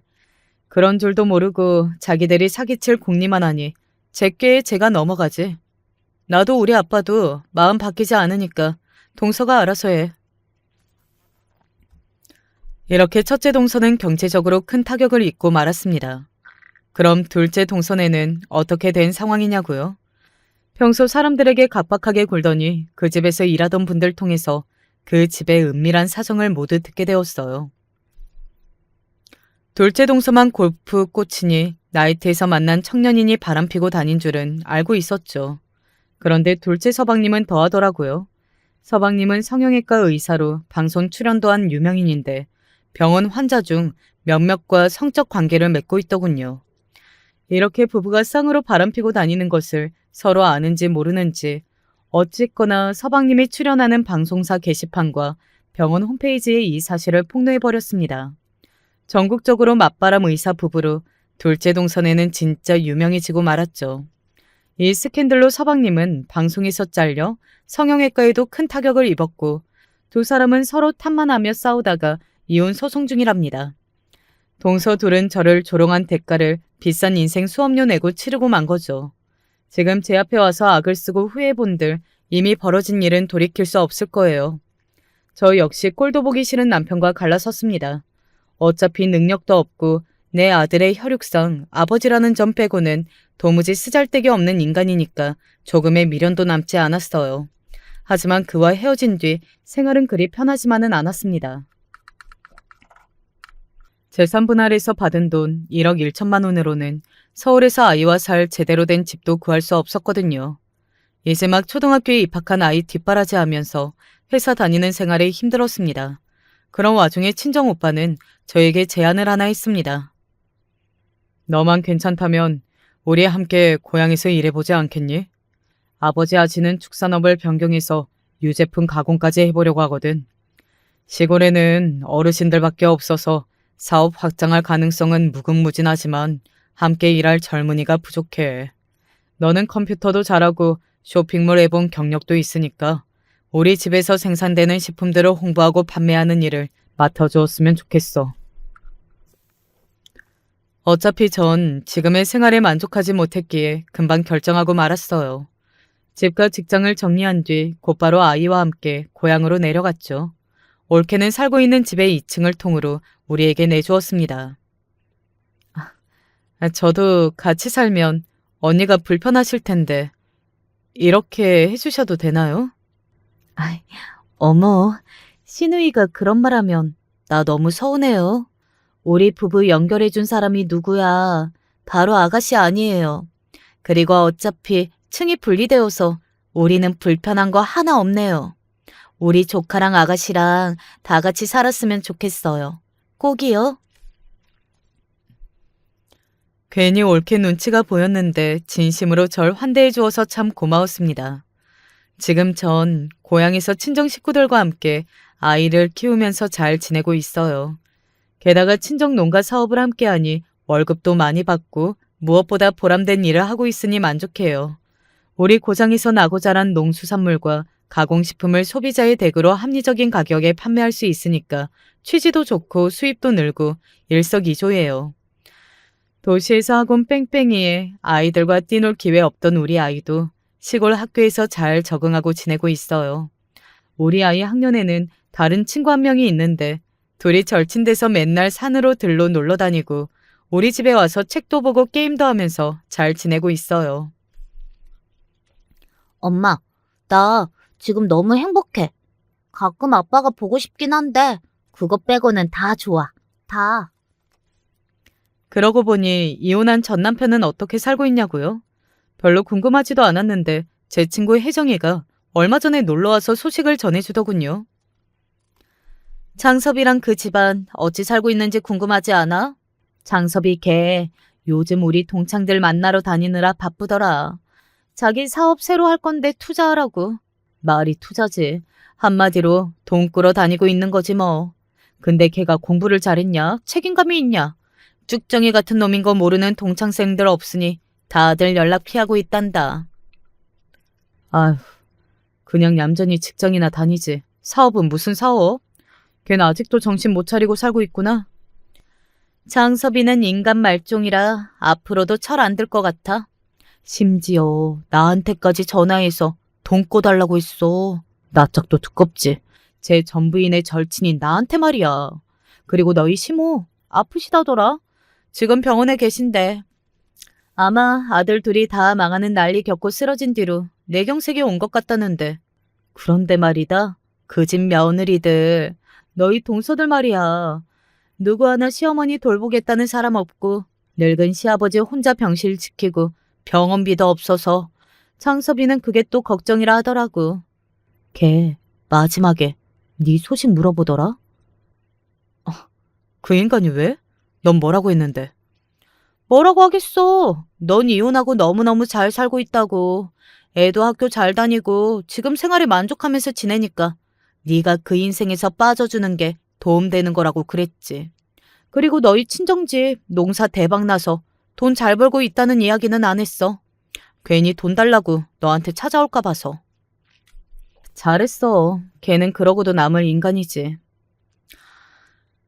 그런 줄도 모르고 자기들이 사기칠 궁리만 하니 제꾀에 제가 넘어가지. 나도 우리 아빠도 마음 바뀌지 않으니까 동서가 알아서 해. 이렇게 첫째 동서는 경제적으로 큰 타격을 입고 말았습니다. 그럼 둘째 동서네는 어떻게 된 상황이냐고요? 평소 사람들에게 각박하게 굴더니 그 집에서 일하던 분들 통해서 그 집의 은밀한 사정을 모두 듣게 되었어요. 둘째 동서만 골프 꽂히니 나이트에서 만난 청년인이 바람피고 다닌 줄은 알고 있었죠. 그런데 둘째 서방님은 더하더라고요. 서방님은 성형외과 의사로 방송 출연도 한 유명인인데 병원 환자 중 몇몇과 성적 관계를 맺고 있더군요. 이렇게 부부가 쌍으로 바람피고 다니는 것을 서로 아는지 모르는지 어쨌거나 서방님이 출연하는 방송사 게시판과 병원 홈페이지에 이 사실을 폭로해버렸습니다. 전국적으로 맞바람 의사 부부로 둘째 동선에는 진짜 유명해지고 말았죠. 이 스캔들로 서방님은 방송에서 잘려 성형외과에도 큰 타격을 입었고 두 사람은 서로 탓만하며 싸우다가 이혼 소송 중이랍니다. 동서 둘은 저를 조롱한 대가를 비싼 인생 수업료 내고 치르고 만 거죠. 지금 제 앞에 와서 악을 쓰고 후회해본들 이미 벌어진 일은 돌이킬 수 없을 거예요. 저 역시 꼴도 보기 싫은 남편과 갈라섰습니다. 어차피 능력도 없고 내 아들의 혈육상 아버지라는 점 빼고는 도무지 쓰잘데기 없는 인간이니까 조금의 미련도 남지 않았어요. 하지만 그와 헤어진 뒤 생활은 그리 편하지만은 않았습니다. 재산분할에서 받은 돈 1억 1천만 원으로는 서울에서 아이와 살 제대로 된 집도 구할 수 없었거든요. 이제 막 초등학교에 입학한 아이 뒷바라지하면서 회사 다니는 생활에 힘들었습니다. 그런 와중에 친정 오빠는 저에게 제안을 하나 했습니다. 너만 괜찮다면 우리 함께 고향에서 일해보지 않겠니? 아버지 아지는 축산업을 변경해서 유제품 가공까지 해보려고 하거든. 시골에는 어르신들밖에 없어서 사업 확장할 가능성은 무궁무진하지만 함께 일할 젊은이가 부족해. 너는 컴퓨터도 잘하고 쇼핑몰 해본 경력도 있으니까 우리 집에서 생산되는 식품들을 홍보하고 판매하는 일을 맡아주었으면 좋겠어. 어차피 전 지금의 생활에 만족하지 못했기에 금방 결정하고 말았어요. 집과 직장을 정리한 뒤 곧바로 아이와 함께 고향으로 내려갔죠. 올케는 살고 있는 집의 2층을 통으로 우리에게 내주었습니다. 저도 같이 살면 언니가 불편하실 텐데 이렇게 해주셔도 되나요? 어머, 시누이가 그런 말하면 나 너무 서운해요. 우리 부부 연결해준 사람이 누구야? 바로 아가씨 아니에요. 그리고 어차피 층이 분리되어서 우리는 불편한 거 하나 없네요. 우리 조카랑 아가씨랑 다 같이 살았으면 좋겠어요. 꼭이요. 괜히 올케 눈치가 보였는데 진심으로 절 환대해 주어서 참 고마웠습니다. 지금 전 고향에서 친정 식구들과 함께 아이를 키우면서 잘 지내고 있어요. 게다가 친정 농가 사업을 함께하니 월급도 많이 받고 무엇보다 보람된 일을 하고 있으니 만족해요. 우리 고장에서 나고 자란 농수산물과 가공식품을 소비자의 댁으로 합리적인 가격에 판매할 수 있으니까 취지도 좋고 수입도 늘고 일석이조예요. 도시에서 학원 뺑뺑이에 아이들과 뛰놀 기회 없던 우리 아이도 시골 학교에서 잘 적응하고 지내고 있어요. 우리 아이 학년에는 다른 친구 한 명이 있는데 둘이 절친돼서 맨날 산으로 들로 놀러 다니고 우리 집에 와서 책도 보고 게임도 하면서 잘 지내고 있어요. 엄마, 나 지금 너무 행복해. 가끔 아빠가 보고 싶긴 한데 그거 빼고는 다 좋아. 다. 그러고 보니 이혼한 전 남편은 어떻게 살고 있냐고요? 별로 궁금하지도 않았는데 제 친구 혜정이가 얼마 전에 놀러와서 소식을 전해주더군요. 장섭이랑 그 집안 어찌 살고 있는지 궁금하지 않아? 장섭이 걔 요즘 우리 동창들 만나러 다니느라 바쁘더라. 자기 사업 새로 할 건데 투자하라고. 말이 투자지. 한마디로 돈 꾸러 다니고 있는 거지 뭐. 근데 걔가 공부를 잘했냐? 책임감이 있냐? 쭉정이 같은 놈인 거 모르는 동창생들 없으니 다들 연락 피하고 있단다. 아휴, 그냥 얌전히 직장이나 다니지. 사업은 무슨 사업? 걔는 아직도 정신 못 차리고 살고 있구나. 장섭이는 인간 말종이라 앞으로도 철 안 들 것 같아. 심지어 나한테까지 전화해서 돈 꿔달라고 했어. 낯짝도 두껍지. 제 전부인의 절친이 나한테 말이야. 그리고 너희 시모 아프시다더라. 지금 병원에 계신데. 아마 아들 둘이 다 망하는 난리 겪고 쓰러진 뒤로 뇌경색이 온 것 같다는데. 그런데 말이다. 그 집 며느리들, 너희 동서들 말이야. 누구 하나 시어머니 돌보겠다는 사람 없고 늙은 시아버지 혼자 병실 지키고 병원비도 없어서 장섭이는 그게 또 걱정이라 하더라고. 걔 마지막에 네 소식 물어보더라. 그 인간이 왜? 넌 뭐라고 했는데? 뭐라고 하겠어. 넌 이혼하고 너무너무 잘 살고 있다고. 애도 학교 잘 다니고 지금 생활에 만족하면서 지내니까 네가 그 인생에서 빠져주는 게 도움되는 거라고 그랬지. 그리고 너희 친정집 농사 대박 나서 돈 잘 벌고 있다는 이야기는 안 했어. 괜히 돈 달라고 너한테 찾아올까 봐서. 잘했어. 걔는 그러고도 남을 인간이지.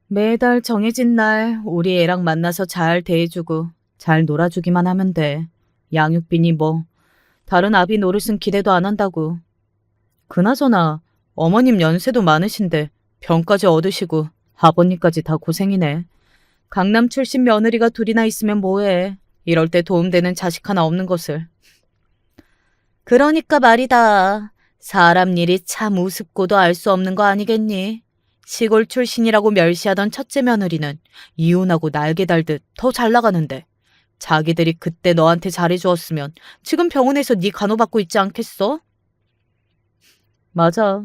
매달 정해진 날 우리 애랑 만나서 잘 대해주고 잘 놀아주기만 하면 돼. 양육비니 뭐 다른 아비 노릇은 기대도 안 한다고. 그나저나 어머님 연세도 많으신데 병까지 얻으시고 아버님까지 다 고생이네. 강남 출신 며느리가 둘이나 있으면 뭐해. 이럴 때 도움되는 자식 하나 없는 것을. 그러니까 말이다. 사람 일이 참 우습고도 알 수 없는 거 아니겠니? 시골 출신이라고 멸시하던 첫째 며느리는 이혼하고 날개 달듯 더 잘 나가는데 자기들이 그때 너한테 잘해주었으면 지금 병원에서 네 간호받고 있지 않겠어? 맞아.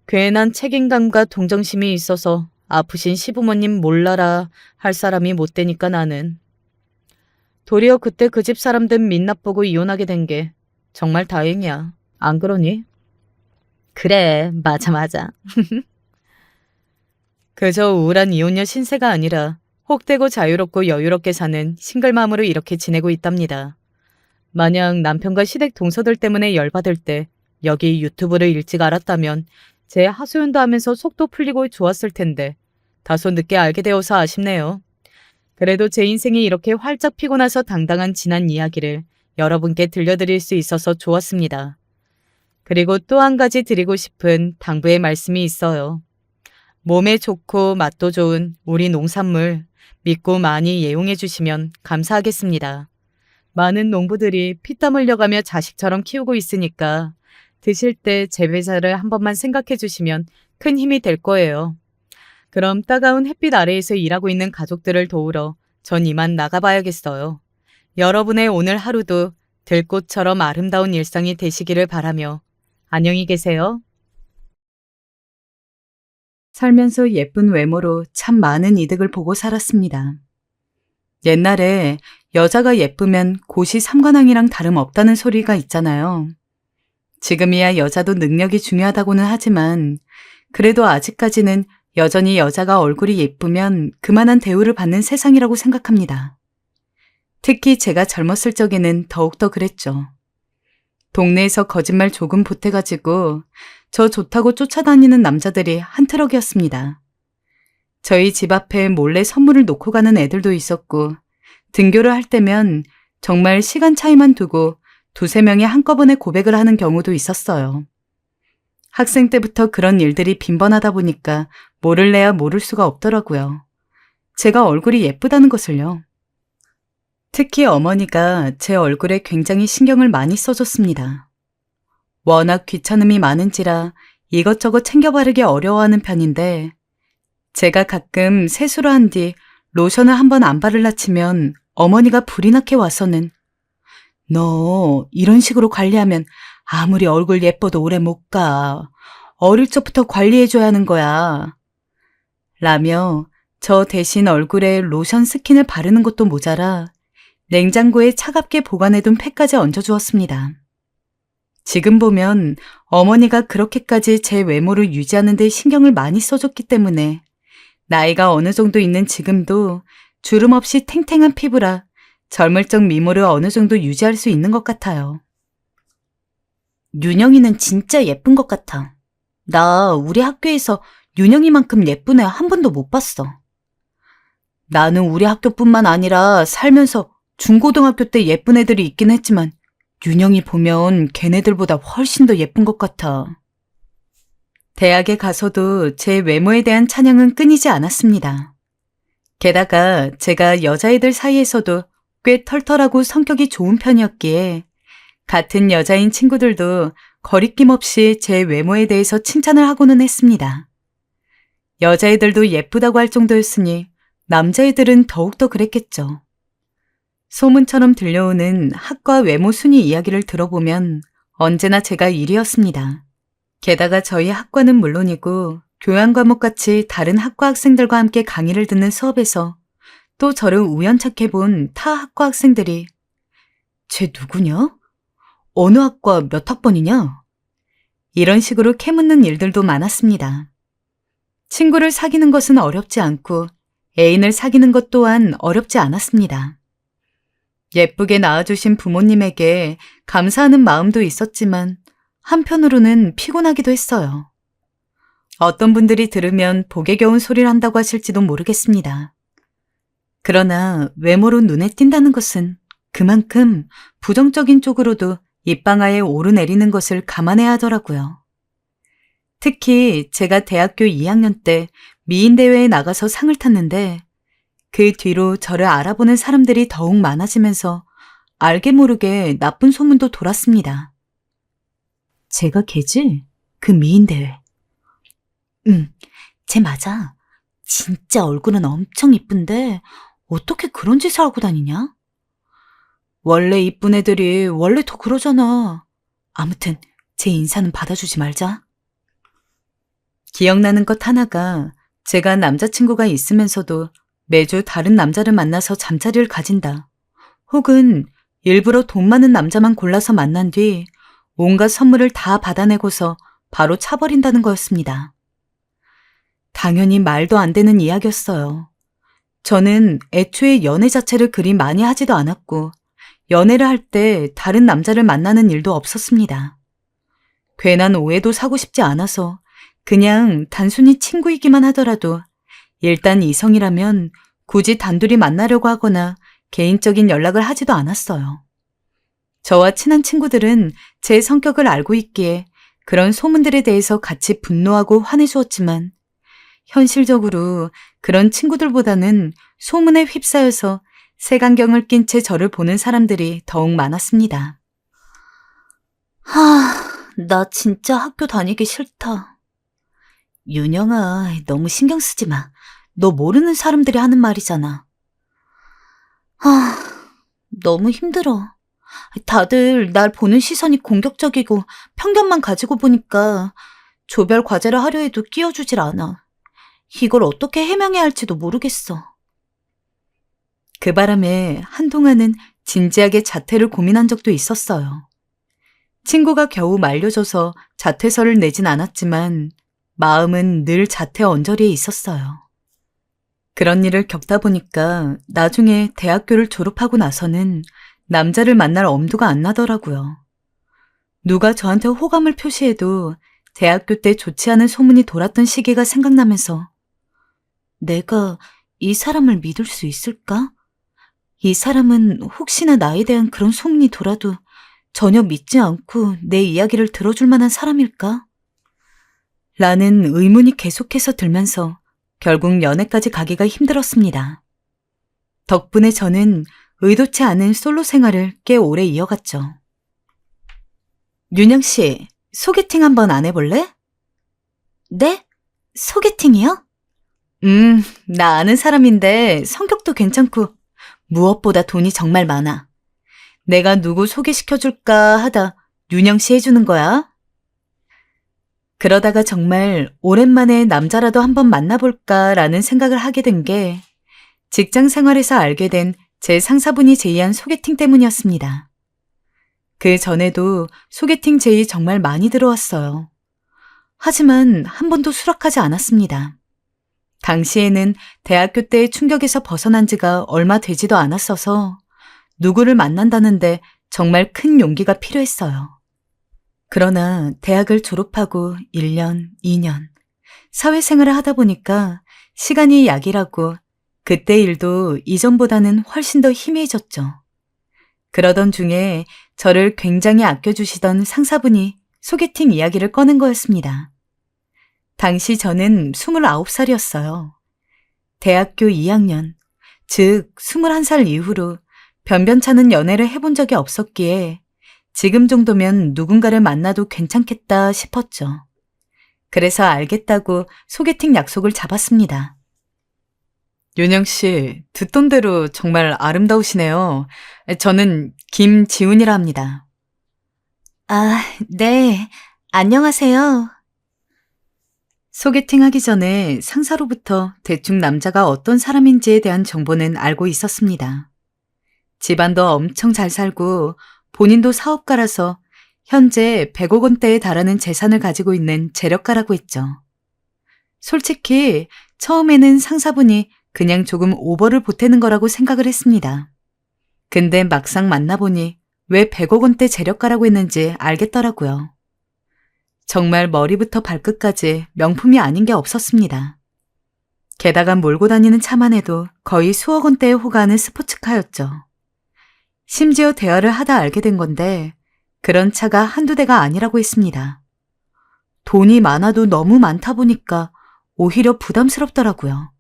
괜한 책임감과 동정심이 있어서 아프신 시부모님 몰라라 할 사람이 못 되니까 나는. 도리어 그때 그 집 사람들 민낯보고 이혼하게 된 게 정말 다행이야. 안 그러니? 그래, 맞아. 그저 우울한 이혼녀 신세가 아니라 혹되고 자유롭고 여유롭게 사는 싱글맘으로 이렇게 지내고 있답니다. 만약 남편과 시댁 동서들 때문에 열받을 때 여기 유튜브를 일찍 알았다면 제 하소연도 하면서 속도 풀리고 좋았을 텐데 다소 늦게 알게 되어서 아쉽네요. 그래도 제 인생이 이렇게 활짝 피고 나서 당당한 지난 이야기를 여러분께 들려드릴 수 있어서 좋았습니다. 그리고 또 한 가지 드리고 싶은 당부의 말씀이 있어요. 몸에 좋고 맛도 좋은 우리 농산물 믿고 많이 애용해 주시면 감사하겠습니다. 많은 농부들이 피땀 흘려가며 자식처럼 키우고 있으니까 드실 때 제 회사를 한 번만 생각해 주시면 큰 힘이 될 거예요. 그럼 따가운 햇빛 아래에서 일하고 있는 가족들을 도우러 전 이만 나가봐야겠어요. 여러분의 오늘 하루도 들꽃처럼 아름다운 일상이 되시기를 바라며 안녕히 계세요. 살면서 예쁜 외모로 참 많은 이득을 보고 살았습니다. 옛날에 여자가 예쁘면 고시 삼관왕이랑 다름없다는 소리가 있잖아요. 지금이야 여자도 능력이 중요하다고는 하지만 그래도 아직까지는 여전히 여자가 얼굴이 예쁘면 그만한 대우를 받는 세상이라고 생각합니다. 특히 제가 젊었을 적에는 더욱더 그랬죠. 동네에서 거짓말 조금 보태가지고 저 좋다고 쫓아다니는 남자들이 한 트럭이었습니다. 저희 집 앞에 몰래 선물을 놓고 가는 애들도 있었고 등교를 할 때면 정말 시간 차이만 두고 두세 명이 한꺼번에 고백을 하는 경우도 있었어요. 학생 때부터 그런 일들이 빈번하다 보니까 모를래야 모를 수가 없더라고요. 제가 얼굴이 예쁘다는 것을요. 특히 어머니가 제 얼굴에 굉장히 신경을 많이 써줬습니다. 워낙 귀찮음이 많은지라 이것저것 챙겨 바르기 어려워하는 편인데 제가 가끔 세수를 한 뒤 로션을 한번 안 바를라 치면 어머니가 불이 나게 와서는 너 이런 식으로 관리하면 아무리 얼굴 예뻐도 오래 못 가. 어릴 적부터 관리해줘야 하는 거야. 라며 저 대신 얼굴에 로션 스킨을 바르는 것도 모자라 냉장고에 차갑게 보관해둔 팩까지 얹어주었습니다. 지금 보면 어머니가 그렇게까지 제 외모를 유지하는 데 신경을 많이 써줬기 때문에 나이가 어느 정도 있는 지금도 주름 없이 탱탱한 피부라 젊을 적 미모를 어느 정도 유지할 수 있는 것 같아요. 윤영이는 진짜 예쁜 것 같아. 나 우리 학교에서 윤영이만큼 예쁜 애 한 번도 못 봤어. 나는 우리 학교뿐만 아니라 살면서 중고등학교 때 예쁜 애들이 있긴 했지만 윤영이 보면 걔네들보다 훨씬 더 예쁜 것 같아. 대학에 가서도 제 외모에 대한 찬양은 끊이지 않았습니다. 게다가 제가 여자애들 사이에서도 꽤 털털하고 성격이 좋은 편이었기에 같은 여자인 친구들도 거리낌 없이 제 외모에 대해서 칭찬을 하고는 했습니다. 여자애들도 예쁘다고 할 정도였으니 남자애들은 더욱더 그랬겠죠. 소문처럼 들려오는 학과 외모 순위 이야기를 들어보면 언제나 제가 1위였습니다. 게다가 저희 학과는 물론이고 교양 과목같이 다른 학과 학생들과 함께 강의를 듣는 수업에서 또 저를 우연찮게 본 타 학과 학생들이 쟤 누구냐? 어느 학과 몇 학번이냐? 이런 식으로 캐묻는 일들도 많았습니다. 친구를 사귀는 것은 어렵지 않고 애인을 사귀는 것 또한 어렵지 않았습니다. 예쁘게 낳아주신 부모님에게 감사하는 마음도 있었지만 한편으로는 피곤하기도 했어요. 어떤 분들이 들으면 복에 겨운 소리를 한다고 하실지도 모르겠습니다. 그러나 외모로 눈에 띈다는 것은 그만큼 부정적인 쪽으로도 입방아에 오르내리는 것을 감안해야 하더라고요. 특히 제가 대학교 2학년 때 미인대회에 나가서 상을 탔는데 그 뒤로 저를 알아보는 사람들이 더욱 많아지면서 알게 모르게 나쁜 소문도 돌았습니다. 제가 걔지? 그 미인대회. 쟤 맞아. 진짜 얼굴은 엄청 이쁜데 어떻게 그런 짓을 하고 다니냐? 원래 이쁜 애들이 원래 더 그러잖아. 아무튼 제 인사는 받아주지 말자. 기억나는 것 하나가 제가 남자친구가 있으면서도 매주 다른 남자를 만나서 잠자리를 가진다. 혹은 일부러 돈 많은 남자만 골라서 만난 뒤 온갖 선물을 다 받아내고서 바로 차버린다는 거였습니다. 당연히 말도 안 되는 이야기였어요. 저는 애초에 연애 자체를 그리 많이 하지도 않았고 연애를 할 때 다른 남자를 만나는 일도 없었습니다. 괜한 오해도 사고 싶지 않아서 그냥 단순히 친구이기만 하더라도 일단 이성이라면 굳이 단둘이 만나려고 하거나 개인적인 연락을 하지도 않았어요. 저와 친한 친구들은 제 성격을 알고 있기에 그런 소문들에 대해서 같이 분노하고 화내주었지만 현실적으로 그런 친구들보다는 소문에 휩싸여서 색안경을 낀 채 저를 보는 사람들이 더욱 많았습니다. 나 진짜 학교 다니기 싫다. 윤영아, 너무 신경 쓰지 마. 너 모르는 사람들이 하는 말이잖아. 너무 힘들어. 다들 날 보는 시선이 공격적이고 편견만 가지고 보니까 조별 과제를 하려 해도 끼워주질 않아. 이걸 어떻게 해명해야 할지도 모르겠어. 그 바람에 한동안은 진지하게 자퇴를 고민한 적도 있었어요. 친구가 겨우 말려줘서 자퇴서를 내진 않았지만 마음은 늘 자퇴 언저리에 있었어요. 그런 일을 겪다 보니까 나중에 대학교를 졸업하고 나서는 남자를 만날 엄두가 안 나더라고요. 누가 저한테 호감을 표시해도 대학교 때 좋지 않은 소문이 돌았던 시기가 생각나면서 내가 이 사람을 믿을 수 있을까? 이 사람은 혹시나 나에 대한 그런 소문이 돌아도 전혀 믿지 않고 내 이야기를 들어줄 만한 사람일까? 라는 의문이 계속해서 들면서 결국 연애까지 가기가 힘들었습니다. 덕분에 저는 의도치 않은 솔로 생활을 꽤 오래 이어갔죠. 윤영 씨, 소개팅 한번 안 해볼래? 네? 소개팅이요? 나 아는 사람인데 성격도 괜찮고 무엇보다 돈이 정말 많아. 내가 누구 소개시켜줄까 하다 윤영 씨 해주는 거야. 그러다가 정말 오랜만에 남자라도 한번 만나볼까라는 생각을 하게 된 게 직장 생활에서 알게 된 제 상사분이 제의한 소개팅 때문이었습니다. 그 전에도 소개팅 제의 정말 많이 들어왔어요. 하지만 한 번도 수락하지 않았습니다. 당시에는 대학교 때의 충격에서 벗어난 지가 얼마 되지도 않았어서 누구를 만난다는데 정말 큰 용기가 필요했어요. 그러나 대학을 졸업하고 1년, 2년, 사회생활을 하다 보니까 시간이 약이라고 그때 일도 이전보다는 훨씬 더 희미해졌죠. 그러던 중에 저를 굉장히 아껴주시던 상사분이 소개팅 이야기를 꺼낸 거였습니다. 당시 저는 29살이었어요. 대학교 2학년, 즉 21살 이후로 변변찮은 연애를 해본 적이 없었기에 지금 정도면 누군가를 만나도 괜찮겠다 싶었죠. 그래서 알겠다고 소개팅 약속을 잡았습니다. 윤영 씨, 듣던 대로 정말 아름다우시네요. 저는 김지훈이라 합니다. 아, 네. 안녕하세요. 소개팅 하기 전에 상사로부터 대충 남자가 어떤 사람인지에 대한 정보는 알고 있었습니다. 집안도 엄청 잘 살고 본인도 사업가라서 현재 100억 원대에 달하는 재산을 가지고 있는 재력가라고 했죠. 솔직히 처음에는 상사분이 그냥 조금 오버를 보태는 거라고 생각을 했습니다. 근데 막상 만나보니 왜 100억 원대 재력가라고 했는지 알겠더라고요. 정말 머리부터 발끝까지 명품이 아닌 게 없었습니다. 게다가 몰고 다니는 차만 해도 거의 수억 원대에 호가하는 스포츠카였죠. 심지어 대화를 하다 알게 된 건데 그런 차가 한두 대가 아니라고 했습니다. 돈이 많아도 너무 많다 보니까 오히려 부담스럽더라고요.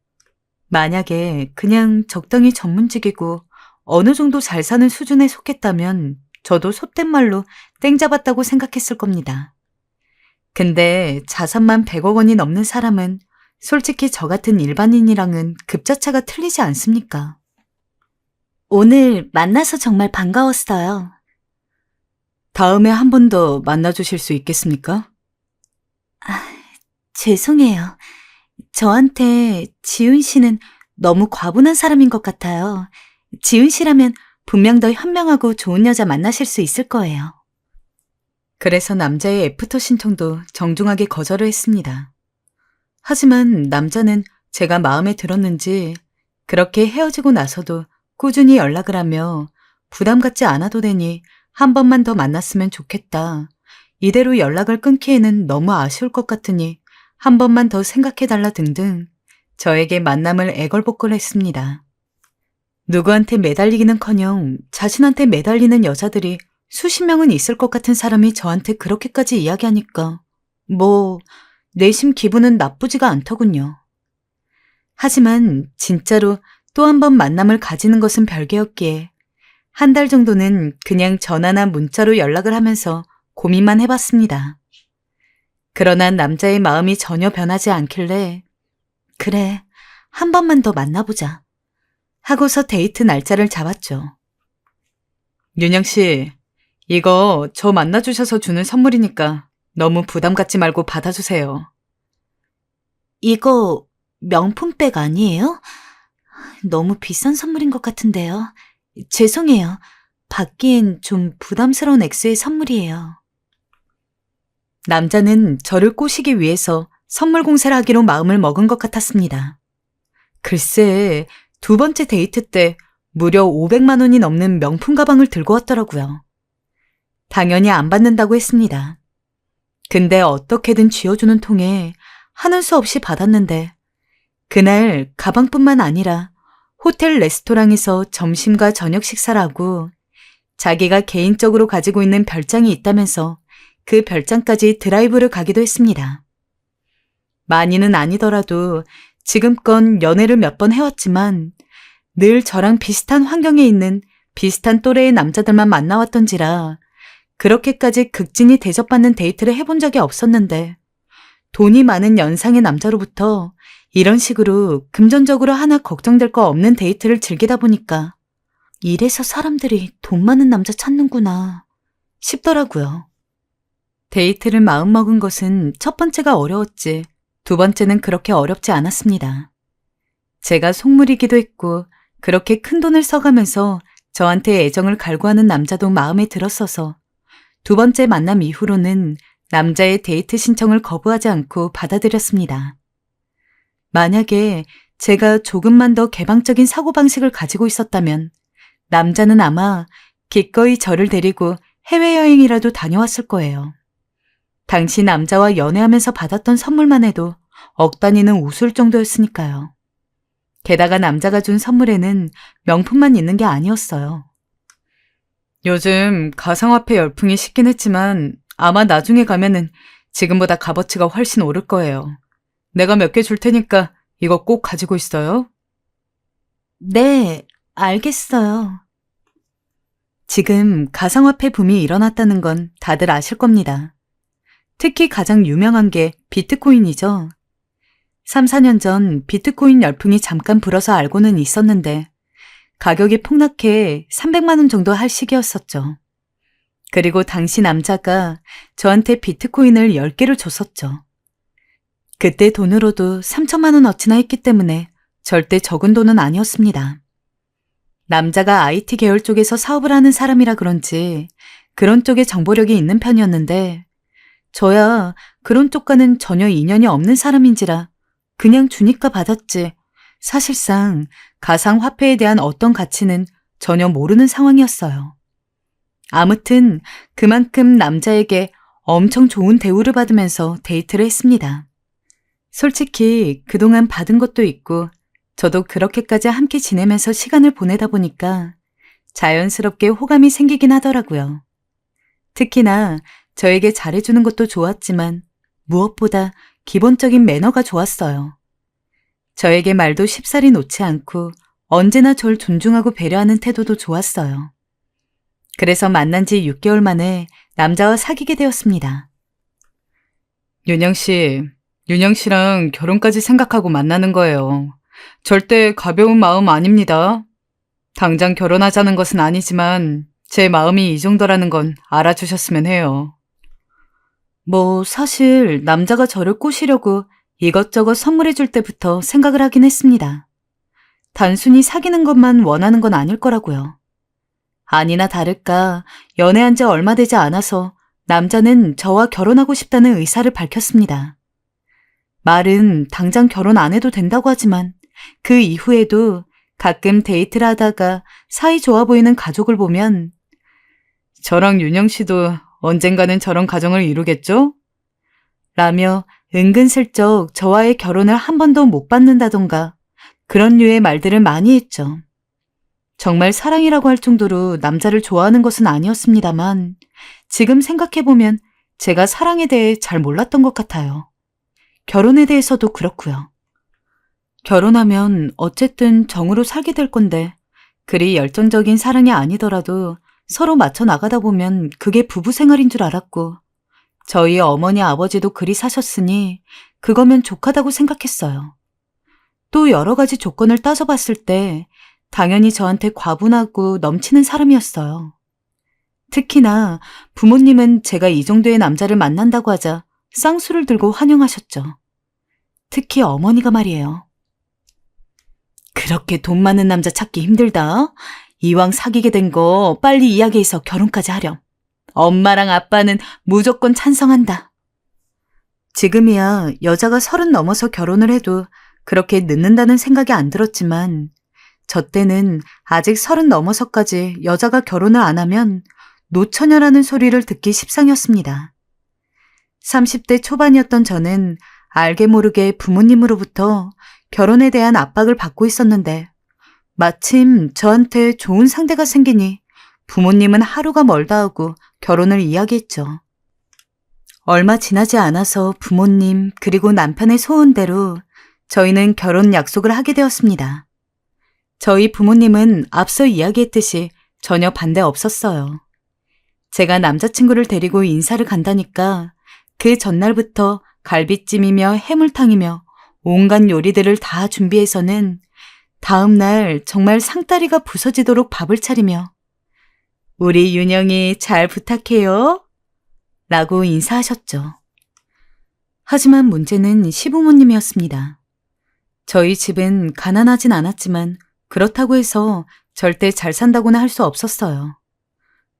만약에 그냥 적당히 전문직이고 어느 정도 잘 사는 수준에 속했다면 저도 속된 말로 땡 잡았다고 생각했을 겁니다. 근데 자산만 100억 원이 넘는 사람은 솔직히 저 같은 일반인이랑은 급자차가 틀리지 않습니까? 오늘 만나서 정말 반가웠어요. 다음에 한 번 더 만나주실 수 있겠습니까? 죄송해요. 저한테 지훈 씨는 너무 과분한 사람인 것 같아요. 지훈 씨라면 분명 더 현명하고 좋은 여자 만나실 수 있을 거예요. 그래서 남자의 애프터 신청도 정중하게 거절을 했습니다. 하지만 남자는 제가 마음에 들었는지 그렇게 헤어지고 나서도 꾸준히 연락을 하며 부담 갖지 않아도 되니 한 번만 더 만났으면 좋겠다. 이대로 연락을 끊기에는 너무 아쉬울 것 같으니 한 번만 더 생각해달라 등등 저에게 만남을 애걸복걸했습니다. 누구한테 매달리기는커녕 자신한테 매달리는 여자들이 수십 명은 있을 것 같은 사람이 저한테 그렇게까지 이야기하니까 내심 기분은 나쁘지가 않더군요. 하지만 진짜로 또 한 번 만남을 가지는 것은 별개였기에 한 달 정도는 그냥 전화나 문자로 연락을 하면서 고민만 해봤습니다. 그러나 남자의 마음이 전혀 변하지 않길래 그래, 한 번만 더 만나보자 하고서 데이트 날짜를 잡았죠. 윤영 씨, 이거 저 만나주셔서 주는 선물이니까 너무 부담 갖지 말고 받아주세요. 이거 명품백 아니에요? 너무 비싼 선물인 것 같은데요. 죄송해요. 받기엔 좀 부담스러운 액수의 선물이에요. 남자는 저를 꼬시기 위해서 선물 공세를 하기로 마음을 먹은 것 같았습니다. 글쎄, 두 번째 데이트 때 무려 500만 원이 넘는 명품 가방을 들고 왔더라고요. 당연히 안 받는다고 했습니다. 근데 어떻게든 쥐어주는 통에 하는 수 없이 받았는데 그날 가방뿐만 아니라 호텔 레스토랑에서 점심과 저녁 식사를 하고 자기가 개인적으로 가지고 있는 별장이 있다면서 그 별장까지 드라이브를 가기도 했습니다. 많이는 아니더라도 지금껏 연애를 몇 번 해왔지만 늘 저랑 비슷한 환경에 있는 비슷한 또래의 남자들만 만나왔던지라 그렇게까지 극진히 대접받는 데이트를 해본 적이 없었는데 돈이 많은 연상의 남자로부터 이런 식으로 금전적으로 하나 걱정될 거 없는 데이트를 즐기다 보니까 이래서 사람들이 돈 많은 남자 찾는구나 싶더라고요. 데이트를 마음먹은 것은 첫 번째가 어려웠지 두 번째는 그렇게 어렵지 않았습니다. 제가 속물이기도 했고 그렇게 큰 돈을 써가면서 저한테 애정을 갈구하는 남자도 마음에 들었어서 두 번째 만남 이후로는 남자의 데이트 신청을 거부하지 않고 받아들였습니다. 만약에 제가 조금만 더 개방적인 사고방식을 가지고 있었다면 남자는 아마 기꺼이 저를 데리고 해외여행이라도 다녀왔을 거예요. 당시 남자와 연애하면서 받았던 선물만 해도 억 단위는 우스울 정도였으니까요. 게다가 남자가 준 선물에는 명품만 있는 게 아니었어요. 요즘 가상화폐 열풍이 식긴 했지만 아마 나중에 가면은 지금보다 값어치가 훨씬 오를 거예요. 내가 몇 개 줄 테니까 이거 꼭 가지고 있어요. 네, 알겠어요. 지금 가상화폐 붐이 일어났다는 건 다들 아실 겁니다. 특히 가장 유명한 게 비트코인이죠. 3, 4년 전 비트코인 열풍이 잠깐 불어서 알고는 있었는데 가격이 폭락해 300만 원 정도 할 시기였었죠. 그리고 당시 남자가 저한테 비트코인을 10개를 줬었죠. 그때 돈으로도 3천만 원어치나 했기 때문에 절대 적은 돈은 아니었습니다. 남자가 IT 계열 쪽에서 사업을 하는 사람이라 그런지 그런 쪽에 정보력이 있는 편이었는데 저야 그런 쪽과는 전혀 인연이 없는 사람인지라 그냥 주니까 받았지 사실상 가상화폐에 대한 어떤 가치는 전혀 모르는 상황이었어요. 아무튼 그만큼 남자에게 엄청 좋은 대우를 받으면서 데이트를 했습니다. 솔직히 그동안 받은 것도 있고 저도 그렇게까지 함께 지내면서 시간을 보내다 보니까 자연스럽게 호감이 생기긴 하더라고요. 특히나 저에게 잘해주는 것도 좋았지만 무엇보다 기본적인 매너가 좋았어요. 저에게 말도 쉽사리 놓지 않고 언제나 절 존중하고 배려하는 태도도 좋았어요. 그래서 만난 지 6개월 만에 남자와 사귀게 되었습니다. 윤영 씨랑 결혼까지 생각하고 만나는 거예요. 절대 가벼운 마음 아닙니다. 당장 결혼하자는 것은 아니지만 제 마음이 이 정도라는 건 알아주셨으면 해요. 뭐 사실 남자가 저를 꼬시려고 이것저것 선물해 줄 때부터 생각을 하긴 했습니다. 단순히 사귀는 것만 원하는 건 아닐 거라고요. 아니나 다를까 연애한 지 얼마 되지 않아서 남자는 저와 결혼하고 싶다는 의사를 밝혔습니다. 말은 당장 결혼 안 해도 된다고 하지만 그 이후에도 가끔 데이트를 하다가 사이 좋아 보이는 가족을 보면 저랑 윤영 씨도 언젠가는 저런 가정을 이루겠죠? 라며 은근슬쩍 저와의 결혼을 한 번도 못 받는다던가 그런 류의 말들을 많이 했죠. 정말 사랑이라고 할 정도로 남자를 좋아하는 것은 아니었습니다만 지금 생각해보면 제가 사랑에 대해 잘 몰랐던 것 같아요. 결혼에 대해서도 그렇고요. 결혼하면 어쨌든 정으로 살게 될 건데 그리 열정적인 사랑이 아니더라도 서로 맞춰 나가다 보면 그게 부부 생활인 줄 알았고 저희 어머니 아버지도 그리 사셨으니 그거면 족하다고 생각했어요. 또 여러 가지 조건을 따져봤을 때 당연히 저한테 과분하고 넘치는 사람이었어요. 특히나 부모님은 제가 이 정도의 남자를 만난다고 하자 쌍수를 들고 환영하셨죠. 특히 어머니가 말이에요. 그렇게 돈 많은 남자 찾기 힘들다. 이왕 사귀게 된 거 빨리 이야기해서 결혼까지 하렴. 엄마랑 아빠는 무조건 찬성한다. 지금이야 여자가 30 넘어서 결혼을 해도 그렇게 늦는다는 생각이 안 들었지만 저 때는 아직 30 넘어서까지 여자가 결혼을 안 하면 노처녀라는 소리를 듣기 십상이었습니다. 30대 초반이었던 저는 알게 모르게 부모님으로부터 결혼에 대한 압박을 받고 있었는데 마침 저한테 좋은 상대가 생기니 부모님은 하루가 멀다 하고 결혼을 이야기했죠. 얼마 지나지 않아서 부모님 그리고 남편의 소원대로 저희는 결혼 약속을 하게 되었습니다. 저희 부모님은 앞서 이야기했듯이 전혀 반대 없었어요. 제가 남자친구를 데리고 인사를 간다니까 그 전날부터 갈비찜이며 해물탕이며 온갖 요리들을 다 준비해서는 다음 날 정말 상다리가 부서지도록 밥을 차리며 우리 윤영이 잘 부탁해요 라고 인사하셨죠. 하지만 문제는 시부모님이었습니다. 저희 집은 가난하진 않았지만 그렇다고 해서 절대 잘 산다고는 할 수 없었어요.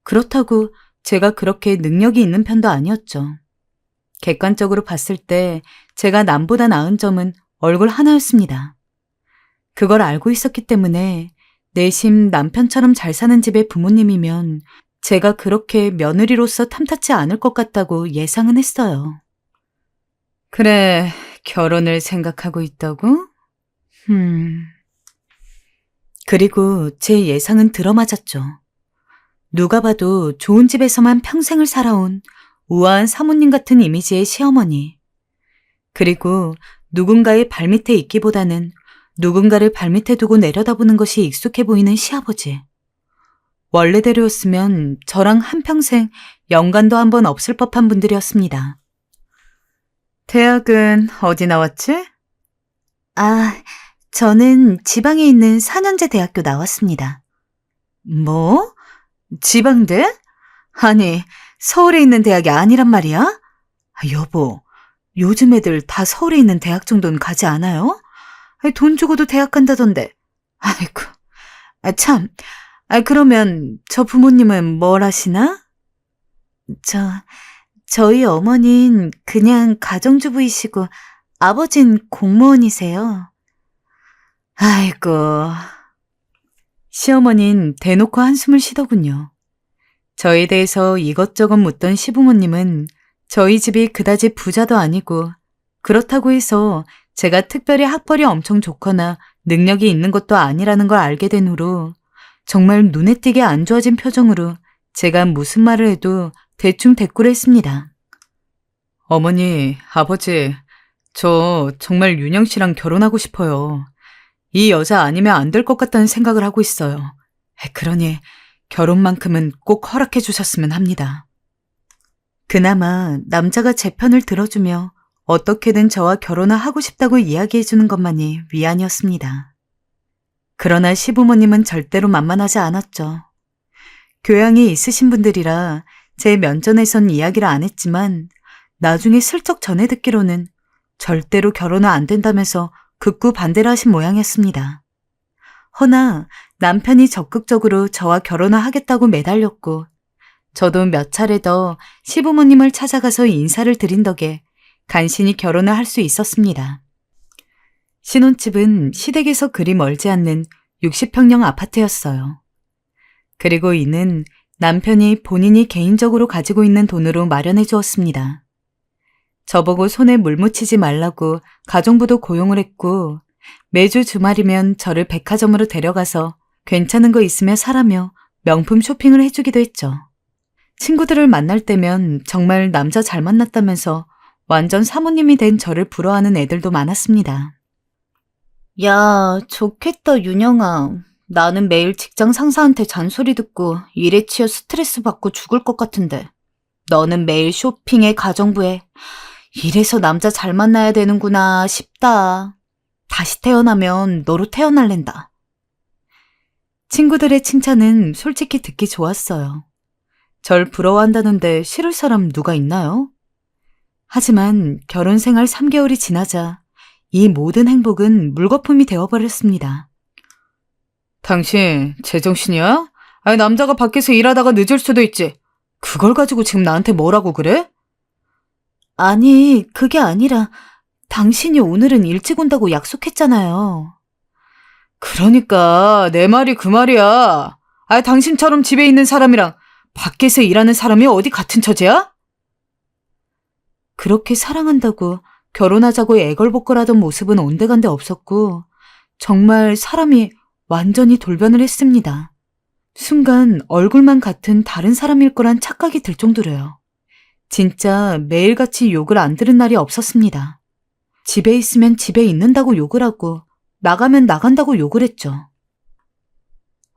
그렇다고 제가 그렇게 능력이 있는 편도 아니었죠. 객관적으로 봤을 때 제가 남보다 나은 점은 얼굴 하나였습니다. 그걸 알고 있었기 때문에 내심 남편처럼 잘 사는 집의 부모님이면 제가 그렇게 며느리로서 탐탁지 않을 것 같다고 예상은 했어요. 그래, 결혼을 생각하고 있다고? 그리고 제 예상은 들어맞았죠. 누가 봐도 좋은 집에서만 평생을 살아온 우아한 사모님 같은 이미지의 시어머니. 그리고 누군가의 발밑에 있기보다는 누군가를 발밑에 두고 내려다보는 것이 익숙해 보이는 시아버지. 원래대로였으면 저랑 한평생 연관도 한 번 없을 법한 분들이었습니다. 대학은 어디 나왔지? 저는 지방에 있는 4년제 대학교 나왔습니다. 뭐? 지방대? 아니, 서울에 있는 대학이 아니란 말이야? 여보, 요즘 애들 다 서울에 있는 대학 정도는 가지 않아요? 돈 주고도 대학 간다던데. 아이고, 참. 그러면 저 부모님은 뭘 하시나? 저희 어머니는 그냥 가정주부이시고 아버진 공무원이세요. 아이고. 시어머니는 대놓고 한숨을 쉬더군요. 저에 대해서 이것저것 묻던 시부모님은 저희 집이 그다지 부자도 아니고 그렇다고 해서 제가 특별히 학벌이 엄청 좋거나 능력이 있는 것도 아니라는 걸 알게 된 후로 정말 눈에 띄게 안 좋아진 표정으로 제가 무슨 말을 해도 대충 대꾸를 했습니다. 어머니, 아버지, 저 정말 윤영 씨랑 결혼하고 싶어요. 이 여자 아니면 안 될 것 같다는 생각을 하고 있어요. 그러니 결혼만큼은 꼭 허락해 주셨으면 합니다. 그나마 남자가 제 편을 들어주며 어떻게든 저와 결혼을 하고 싶다고 이야기해 주는 것만이 위안이었습니다. 그러나 시부모님은 절대로 만만하지 않았죠. 교양이 있으신 분들이라 제 면전에선 이야기를 안 했지만 나중에 슬쩍 전해 듣기로는 절대로 결혼은 안 된다면서 극구 반대를 하신 모양이었습니다. 허나 남편이 적극적으로 저와 결혼을 하겠다고 매달렸고 저도 몇 차례 더 시부모님을 찾아가서 인사를 드린 덕에 간신히 결혼을 할 수 있었습니다. 신혼집은 시댁에서 그리 멀지 않는 60평형 아파트였어요. 그리고 이는 남편이 본인이 개인적으로 가지고 있는 돈으로 마련해 주었습니다. 저보고 손에 물 묻히지 말라고 가정부도 고용을 했고 매주 주말이면 저를 백화점으로 데려가서 괜찮은 거 있으면 사라며 명품 쇼핑을 해주기도 했죠. 친구들을 만날 때면 정말 남자 잘 만났다면서 완전 사모님이 된 저를 부러워하는 애들도 많았습니다. 야, 좋겠다, 윤영아. 나는 매일 직장 상사한테 잔소리 듣고 일에 치여 스트레스 받고 죽을 것 같은데 너는 매일 쇼핑에 가정부에 이래서 남자 잘 만나야 되는구나 싶다. 다시 태어나면 너로 태어날랜다. 친구들의 칭찬은 솔직히 듣기 좋았어요. 절 부러워한다는데 싫을 사람 누가 있나요? 하지만 결혼 생활 3개월이 지나자 이 모든 행복은 물거품이 되어버렸습니다. 당신 제정신이야? 남자가 밖에서 일하다가 늦을 수도 있지. 그걸 가지고 지금 나한테 뭐라고 그래? 아니, 그게 아니라 당신이 오늘은 일찍 온다고 약속했잖아요. 그러니까 내 말이 그 말이야. 당신처럼 집에 있는 사람이랑 밖에서 일하는 사람이 어디 같은 처지야? 그렇게 사랑한다고 결혼하자고 애걸복걸하던 모습은 온데간데 없었고 정말 사람이 완전히 돌변을 했습니다. 순간 얼굴만 같은 다른 사람일 거란 착각이 들 정도로요. 진짜 매일같이 욕을 안 들은 날이 없었습니다. 집에 있으면 집에 있는다고 욕을 하고 나가면 나간다고 욕을 했죠.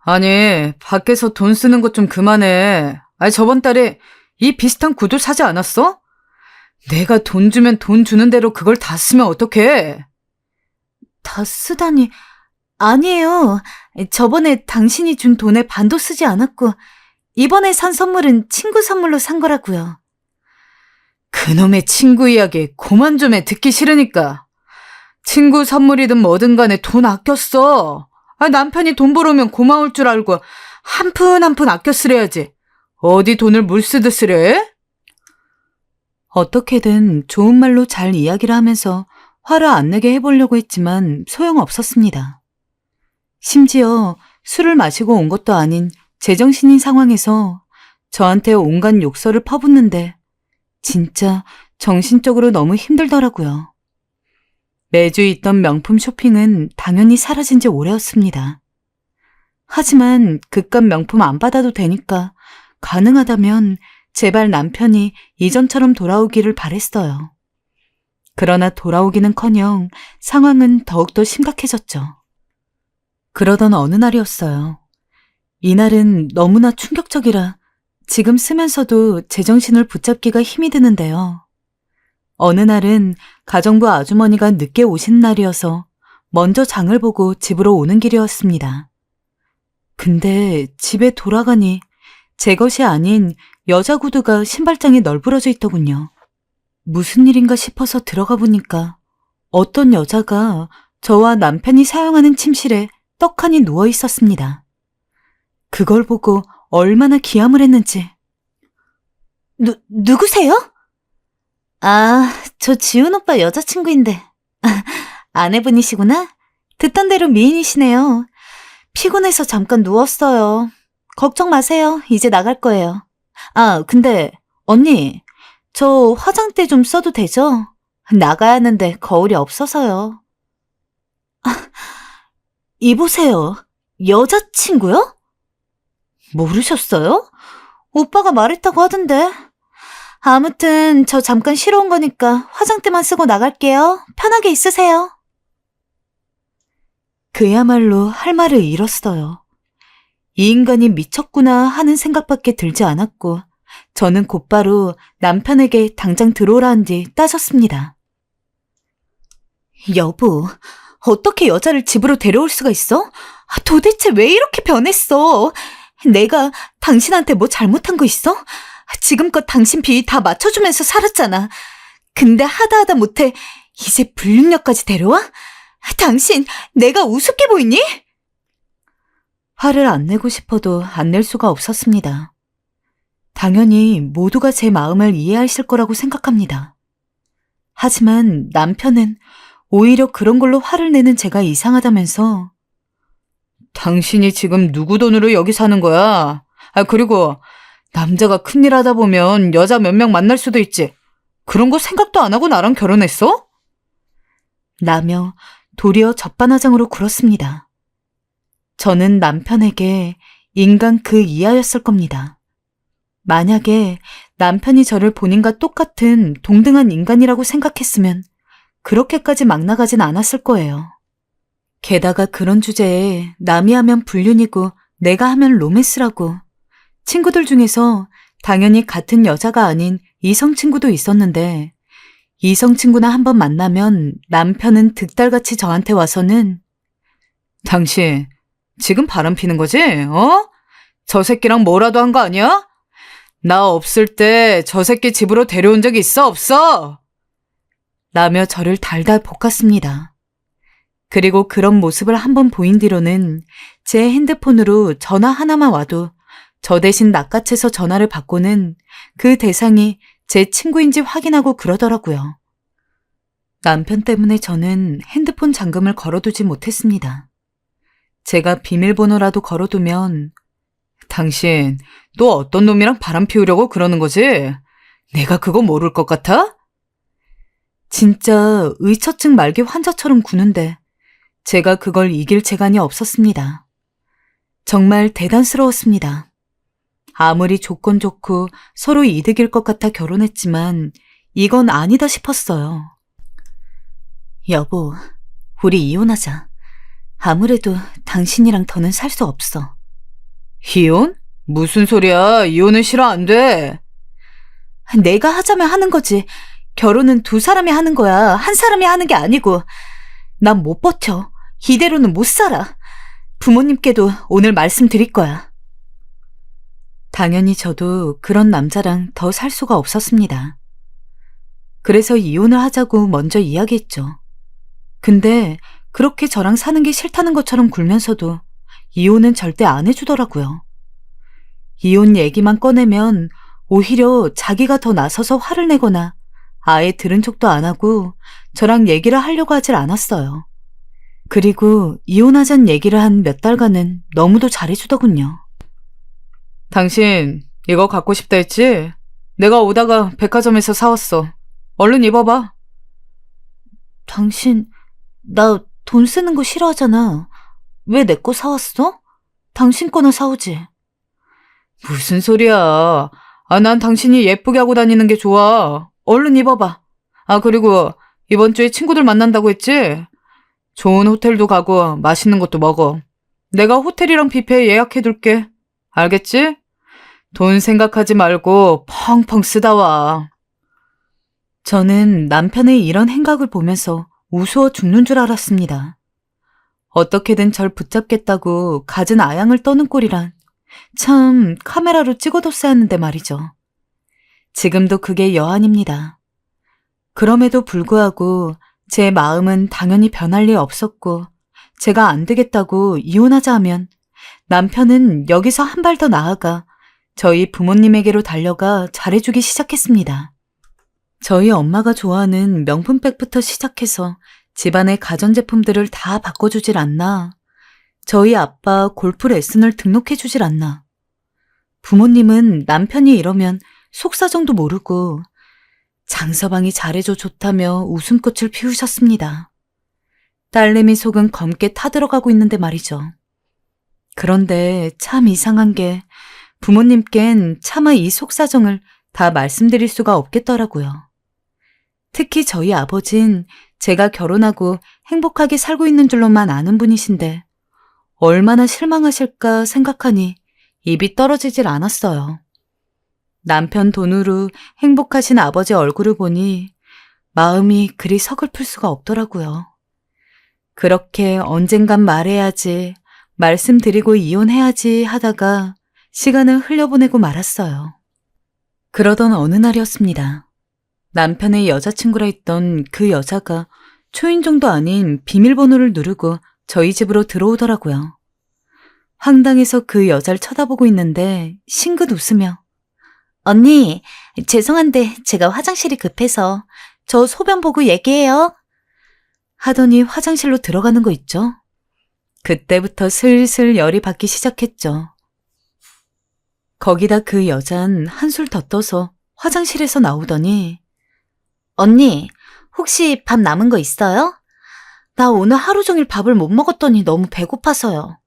아니, 밖에서 돈 쓰는 것 좀 그만해. 저번 달에 이 비슷한 구두 사지 않았어? 내가 돈 주면 돈 주는 대로 그걸 다 쓰면 어떡해? 다 쓰다니. 아니에요. 저번에 당신이 준 돈의 반도 쓰지 않았고, 이번에 산 선물은 친구 선물로 산 거라고요. 그놈의 친구 이야기 그만 좀 해. 듣기 싫으니까. 친구 선물이든 뭐든 간에 돈 아껴 써. 남편이 돈 벌어오면 고마울 줄 알고 한 푼 한 푼 아껴 쓰려야지. 어디 돈을 물 쓰듯 쓰려 해? 어떻게든 좋은 말로 잘 이야기를 하면서 화를 안 내게 해보려고 했지만 소용없었습니다. 심지어 술을 마시고 온 것도 아닌 제정신인 상황에서 저한테 온갖 욕설을 퍼붓는데 진짜 정신적으로 너무 힘들더라고요. 매주 있던 명품 쇼핑은 당연히 사라진 지 오래였습니다. 하지만 그깟 명품 안 받아도 되니까 가능하다면 제발 남편이 이전처럼 돌아오기를 바랬어요. 그러나 돌아오기는커녕 상황은 더욱더 심각해졌죠. 그러던 어느 날이었어요. 이날은 너무나 충격적이라 지금 쓰면서도 제정신을 붙잡기가 힘이 드는데요. 어느 날은 가정부 아주머니가 늦게 오신 날이어서 먼저 장을 보고 집으로 오는 길이었습니다. 근데 집에 돌아가니 제 것이 아닌 여자 구두가 신발장에 널브러져 있더군요. 무슨 일인가 싶어서 들어가 보니까 어떤 여자가 저와 남편이 사용하는 침실에 떡하니 누워 있었습니다. 그걸 보고 얼마나 기함을 했는지. 누구세요? 아, 저 지훈 오빠 여자친구인데. 아내분이시구나? 듣던 대로 미인이시네요. 피곤해서 잠깐 누웠어요. 걱정 마세요. 이제 나갈 거예요. 아, 근데 언니, 저 화장대 좀 써도 되죠? 나가야 하는데 거울이 없어서요. 이보세요. 여자친구요? 모르셨어요? 오빠가 말했다고 하던데. 아무튼 저 잠깐 쉬러 온 거니까 화장대만 쓰고 나갈게요. 편하게 있으세요. 그야말로 할 말을 잃었어요. 이 인간이 미쳤구나 하는 생각밖에 들지 않았고 저는 곧바로 남편에게 당장 들어오라 한 뒤 따졌습니다. 여보, 어떻게 여자를 집으로 데려올 수가 있어? 도대체 왜 이렇게 변했어? 내가 당신한테 뭐 잘못한 거 있어? 지금껏 당신 비위 다 맞춰주면서 살았잖아. 근데 하다 못해 이제 불륜녀까지 데려와? 당신 내가 우습게 보이니? 화를 안 내고 싶어도 안 낼 수가 없었습니다. 당연히 모두가 제 마음을 이해하실 거라고 생각합니다. 하지만 남편은 오히려 그런 걸로 화를 내는 제가 이상하다면서 당신이 지금 누구 돈으로 여기 사는 거야? 그리고 남자가 큰일 하다 보면 여자 몇 명 만날 수도 있지. 그런 거 생각도 안 하고 나랑 결혼했어? 라며 도리어 적반하장으로 굴었습니다. 저는 남편에게 인간 그 이하였을 겁니다. 만약에 남편이 저를 본인과 똑같은 동등한 인간이라고 생각했으면 그렇게까지 막 나가진 않았을 거예요. 게다가 그런 주제에 남이 하면 불륜이고 내가 하면 로맨스라고 친구들 중에서 당연히 같은 여자가 아닌 이성 친구도 있었는데 이성 친구나 한번 만나면 남편은 득달같이 저한테 와서는 당신 지금 바람 피는 거지? 저 새끼랑 뭐라도 한 거 아니야? 나 없을 때 저 새끼 집으로 데려온 적 있어? 없어? 라며 저를 달달 볶았습니다. 그리고 그런 모습을 한번 보인 뒤로는 제 핸드폰으로 전화 하나만 와도 저 대신 낚아채서 전화를 받고는 그 대상이 제 친구인지 확인하고 그러더라고요. 남편 때문에 저는 핸드폰 잠금을 걸어두지 못했습니다. 제가 비밀번호라도 걸어두면 당신 또 어떤 놈이랑 바람 피우려고 그러는 거지? 내가 그거 모를 것 같아? 진짜 의처증 말기 환자처럼 구는데 제가 그걸 이길 재간이 없었습니다. 정말 대단스러웠습니다. 아무리 조건 좋고 서로 이득일 것 같아 결혼했지만 이건 아니다 싶었어요. 여보, 우리 이혼하자. 아무래도 당신이랑 더는 살 수 없어. 이혼? 무슨 소리야. 이혼은 싫어 안 돼. 내가 하자면 하는 거지. 결혼은 두 사람이 하는 거야. 한 사람이 하는 게 아니고. 난 못 버텨. 이대로는 못 살아. 부모님께도 오늘 말씀드릴 거야. 당연히 저도 그런 남자랑 더 살 수가 없었습니다. 그래서 이혼을 하자고 먼저 이야기했죠. 근데 그렇게 저랑 사는 게 싫다는 것처럼 굴면서도 이혼은 절대 안 해주더라고요. 이혼 얘기만 꺼내면 오히려 자기가 더 나서서 화를 내거나 아예 들은 척도 안 하고 저랑 얘기를 하려고 하질 않았어요. 그리고 이혼하자는 얘기를 한 몇 달간은 너무도 잘해주더군요. 당신 이거 갖고 싶다 했지? 내가 오다가 백화점에서 사왔어. 얼른 입어봐. 당신, 나 돈 쓰는 거 싫어하잖아. 왜 내 거 사왔어? 당신 거나 사오지. 무슨 소리야. 난 당신이 예쁘게 하고 다니는 게 좋아. 얼른 입어봐. 그리고 이번 주에 친구들 만난다고 했지? 좋은 호텔도 가고 맛있는 것도 먹어. 내가 호텔이랑 뷔페 예약해둘게. 알겠지? 돈 생각하지 말고 펑펑 쓰다 와. 저는 남편의 이런 행각을 보면서 우스워 죽는 줄 알았습니다. 어떻게든 절 붙잡겠다고 갖은 아양을 떠는 꼴이란 참 카메라로 찍어뒀어야 하는데 말이죠. 지금도 그게 여한입니다. 그럼에도 불구하고 제 마음은 당연히 변할 리 없었고 제가 안 되겠다고 이혼하자 하면 남편은 여기서 한 발 더 나아가 저희 부모님에게로 달려가 잘해주기 시작했습니다. 저희 엄마가 좋아하는 명품백부터 시작해서 집안의 가전제품들을 다 바꿔주질 않나. 저희 아빠 골프 레슨을 등록해주질 않나. 부모님은 남편이 이러면 속사정도 모르고 장서방이 잘해줘 좋다며 웃음꽃을 피우셨습니다. 딸내미 속은 검게 타들어가고 있는데 말이죠. 그런데 참 이상한 게 부모님께는 차마 이 속사정을 다 말씀드릴 수가 없겠더라고요. 특히 저희 아버진 제가 결혼하고 행복하게 살고 있는 줄로만 아는 분이신데 얼마나 실망하실까 생각하니 입이 떨어지질 않았어요. 남편 돈으로 행복하신 아버지 얼굴을 보니 마음이 그리 서글플 수가 없더라고요. 그렇게 언젠간 말해야지, 말씀드리고 이혼해야지 하다가 시간을 흘려보내고 말았어요. 그러던 어느 날이었습니다. 남편의 여자친구라 했던 그 여자가 초인종도 아닌 비밀번호를 누르고 저희 집으로 들어오더라고요. 황당해서 그 여자를 쳐다보고 있는데 싱긋 웃으며 언니, 죄송한데 제가 화장실이 급해서 저 소변 보고 얘기해요. 하더니 화장실로 들어가는 거 있죠? 그때부터 슬슬 열이 받기 시작했죠. 거기다 그 여잔 한술 더 떠서 화장실에서 나오더니 언니, 혹시 밥 남은 거 있어요? 나 오늘 하루 종일 밥을 못 먹었더니 너무 배고파서요.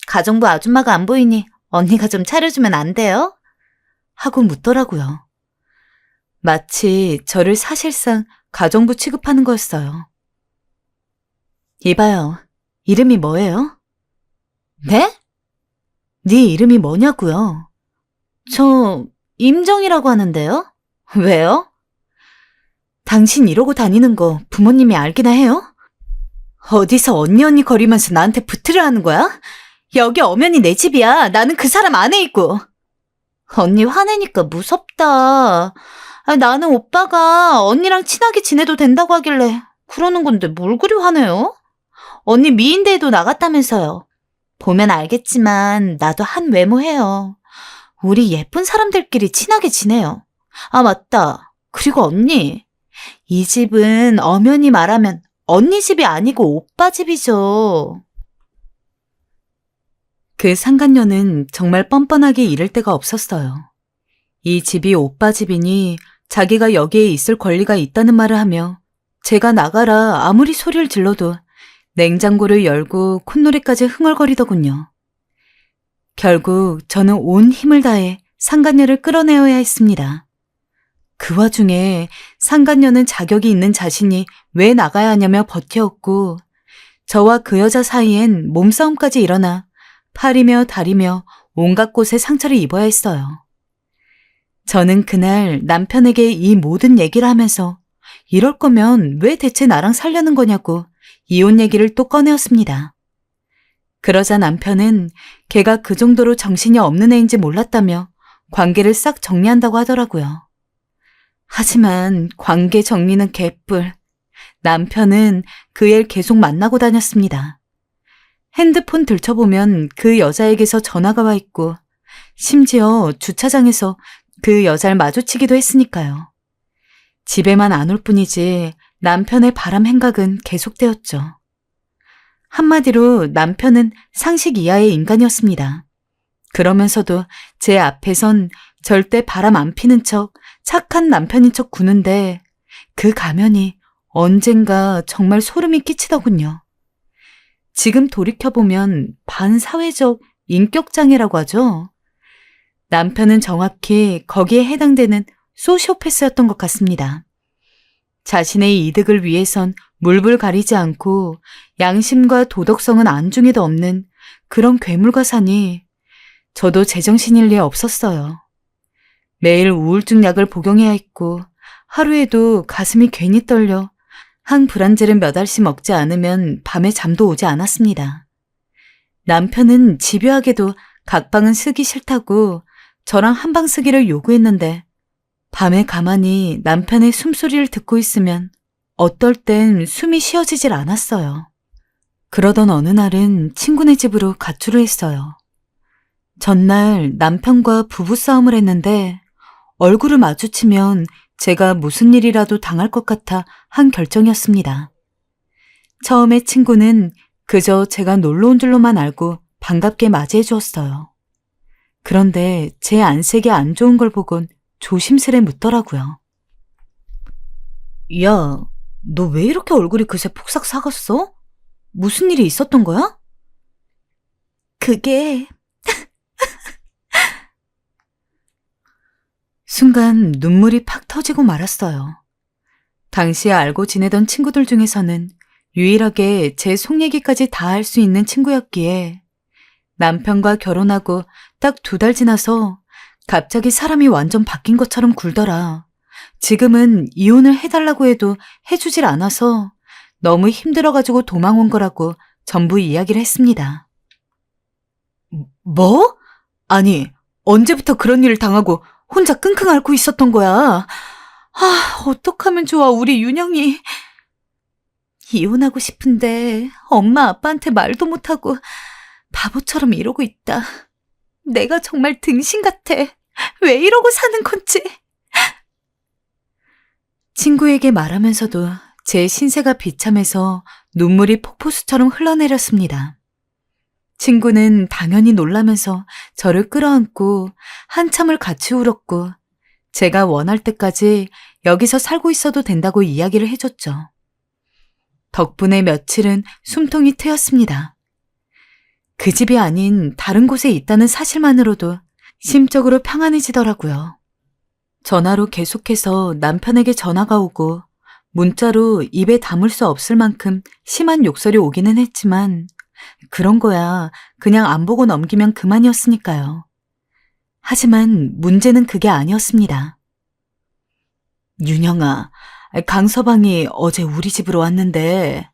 가정부 아줌마가 안 보이니 언니가 좀 차려주면 안 돼요? 하고 묻더라고요. 마치 저를 사실상 가정부 취급하는 거였어요. 이봐요. 이름이 뭐예요? 네? 네 이름이 뭐냐고요? 저 임정이라고 하는데요. 왜요? 당신 이러고 다니는 거 부모님이 알기나 해요? 어디서 언니 거리면서 나한테 붙으려 하는 거야? 여기 엄연히 내 집이야. 나는 그 사람 안에 있고. 언니 화내니까 무섭다. 나는 오빠가 언니랑 친하게 지내도 된다고 하길래 그러는 건데 뭘 그리 화내요? 언니 미인대회도 나갔다면서요. 보면 알겠지만 나도 한 외모해요. 우리 예쁜 사람들끼리 친하게 지내요. 맞다. 그리고 언니. 이 집은 엄연히 말하면 언니 집이 아니고 오빠 집이죠. 그 상간녀는 정말 뻔뻔하게 이럴 데가 없었어요. 이 집이 오빠 집이니 자기가 여기에 있을 권리가 있다는 말을 하며 제가 나가라 아무리 소리를 질러도 냉장고를 열고 콧노래까지 흥얼거리더군요. 결국 저는 온 힘을 다해 상간녀를 끌어내어야 했습니다. 그 와중에 상간녀는 자격이 있는 자신이 왜 나가야 하냐며 버텨왔고 저와 그 여자 사이엔 몸싸움까지 일어나 팔이며 다리며 온갖 곳에 상처를 입어야 했어요. 저는 그날 남편에게 이 모든 얘기를 하면서 이럴 거면 왜 대체 나랑 살려는 거냐고 이혼 얘기를 또 꺼내었습니다. 그러자 남편은 걔가 그 정도로 정신이 없는 애인지 몰랐다며 관계를 싹 정리한다고 하더라고요. 하지만 관계 정리는 개뿔. 남편은 그 애를 계속 만나고 다녔습니다. 핸드폰 들춰보면 그 여자에게서 전화가 와 있고 심지어 주차장에서 그 여자를 마주치기도 했으니까요. 집에만 안 올 뿐이지 남편의 바람 행각은 계속되었죠. 한마디로 남편은 상식 이하의 인간이었습니다. 그러면서도 제 앞에선 절대 바람 안 피는 척 착한 남편인 척 구는데 그 가면이 언젠가 정말 소름이 끼치더군요. 지금 돌이켜보면 반사회적 인격장애라고 하죠. 남편은 정확히 거기에 해당되는 소시오패스였던 것 같습니다. 자신의 이득을 위해선 물불 가리지 않고 양심과 도덕성은 안중에도 없는 그런 괴물과 사니 저도 제정신일 리 없었어요. 매일 우울증 약을 복용해야 했고 하루에도 가슴이 괜히 떨려 항불안제를 몇 알씩 먹지 않으면 밤에 잠도 오지 않았습니다. 남편은 집요하게도 각방은 쓰기 싫다고 저랑 한방 쓰기를 요구했는데 밤에 가만히 남편의 숨소리를 듣고 있으면 어떨 땐 숨이 쉬어지질 않았어요. 그러던 어느 날은 친구네 집으로 가출을 했어요. 전날 남편과 부부싸움을 했는데 얼굴을 마주치면 제가 무슨 일이라도 당할 것 같아 한 결정이었습니다. 처음에 친구는 그저 제가 놀러 온 줄로만 알고 반갑게 맞이해 주었어요. 그런데 제 안색이 안 좋은 걸 보곤 조심스레 묻더라고요. 야, 너 왜 이렇게 얼굴이 그새 폭삭 사갔어? 무슨 일이 있었던 거야? 그게... 순간 눈물이 팍 터지고 말았어요. 당시에 알고 지내던 친구들 중에서는 유일하게 제 속 얘기까지 다 할 수 있는 친구였기에 남편과 결혼하고 딱 2달 지나서 갑자기 사람이 완전 바뀐 것처럼 굴더라. 지금은 이혼을 해달라고 해도 해주질 않아서 너무 힘들어가지고 도망 온 거라고 전부 이야기를 했습니다. 뭐? 아니, 언제부터 그런 일을 당하고 혼자 끙끙 앓고 있었던 거야? 어떡하면 좋아, 우리 윤영이. 이혼하고 싶은데 엄마 아빠한테 말도 못하고 바보처럼 이러고 있다. 내가 정말 등신 같아. 왜 이러고 사는 건지. 친구에게 말하면서도 제 신세가 비참해서 눈물이 폭포수처럼 흘러내렸습니다. 친구는 당연히 놀라면서 저를 끌어안고 한참을 같이 울었고 제가 원할 때까지 여기서 살고 있어도 된다고 이야기를 해줬죠. 덕분에 며칠은 숨통이 트였습니다. 그 집이 아닌 다른 곳에 있다는 사실만으로도 심적으로 평안해지더라고요. 전화로 계속해서 남편에게 전화가 오고 문자로 입에 담을 수 없을 만큼 심한 욕설이 오기는 했지만 그런 거야 그냥 안 보고 넘기면 그만이었으니까요. 하지만 문제는 그게 아니었습니다. 윤영아, 강서방이 어제 우리 집으로 왔는데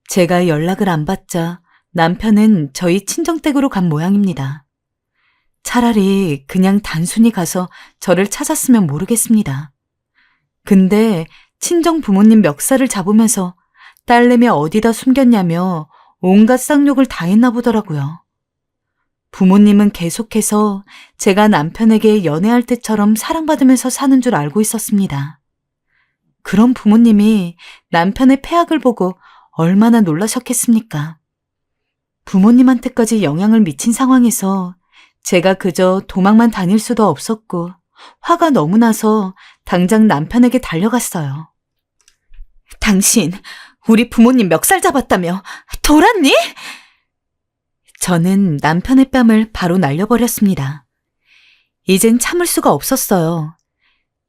제가 연락을 안 받자 남편은 저희 친정댁으로 간 모양입니다. 차라리 그냥 단순히 가서 저를 찾았으면 모르겠습니다. 근데 친정 부모님 멱살을 잡으면서 딸내미 어디다 숨겼냐며 온갖 쌍욕을 다 했나 보더라고요. 부모님은 계속해서 제가 남편에게 연애할 때처럼 사랑받으면서 사는 줄 알고 있었습니다. 그런 부모님이 남편의 폐악을 보고 얼마나 놀라셨겠습니까? 부모님한테까지 영향을 미친 상황에서 제가 그저 도망만 다닐 수도 없었고 화가 너무 나서 당장 남편에게 달려갔어요. 당신 우리 부모님 멱살 잡았다며 돌았니? 저는 남편의 뺨을 바로 날려버렸습니다. 이젠 참을 수가 없었어요.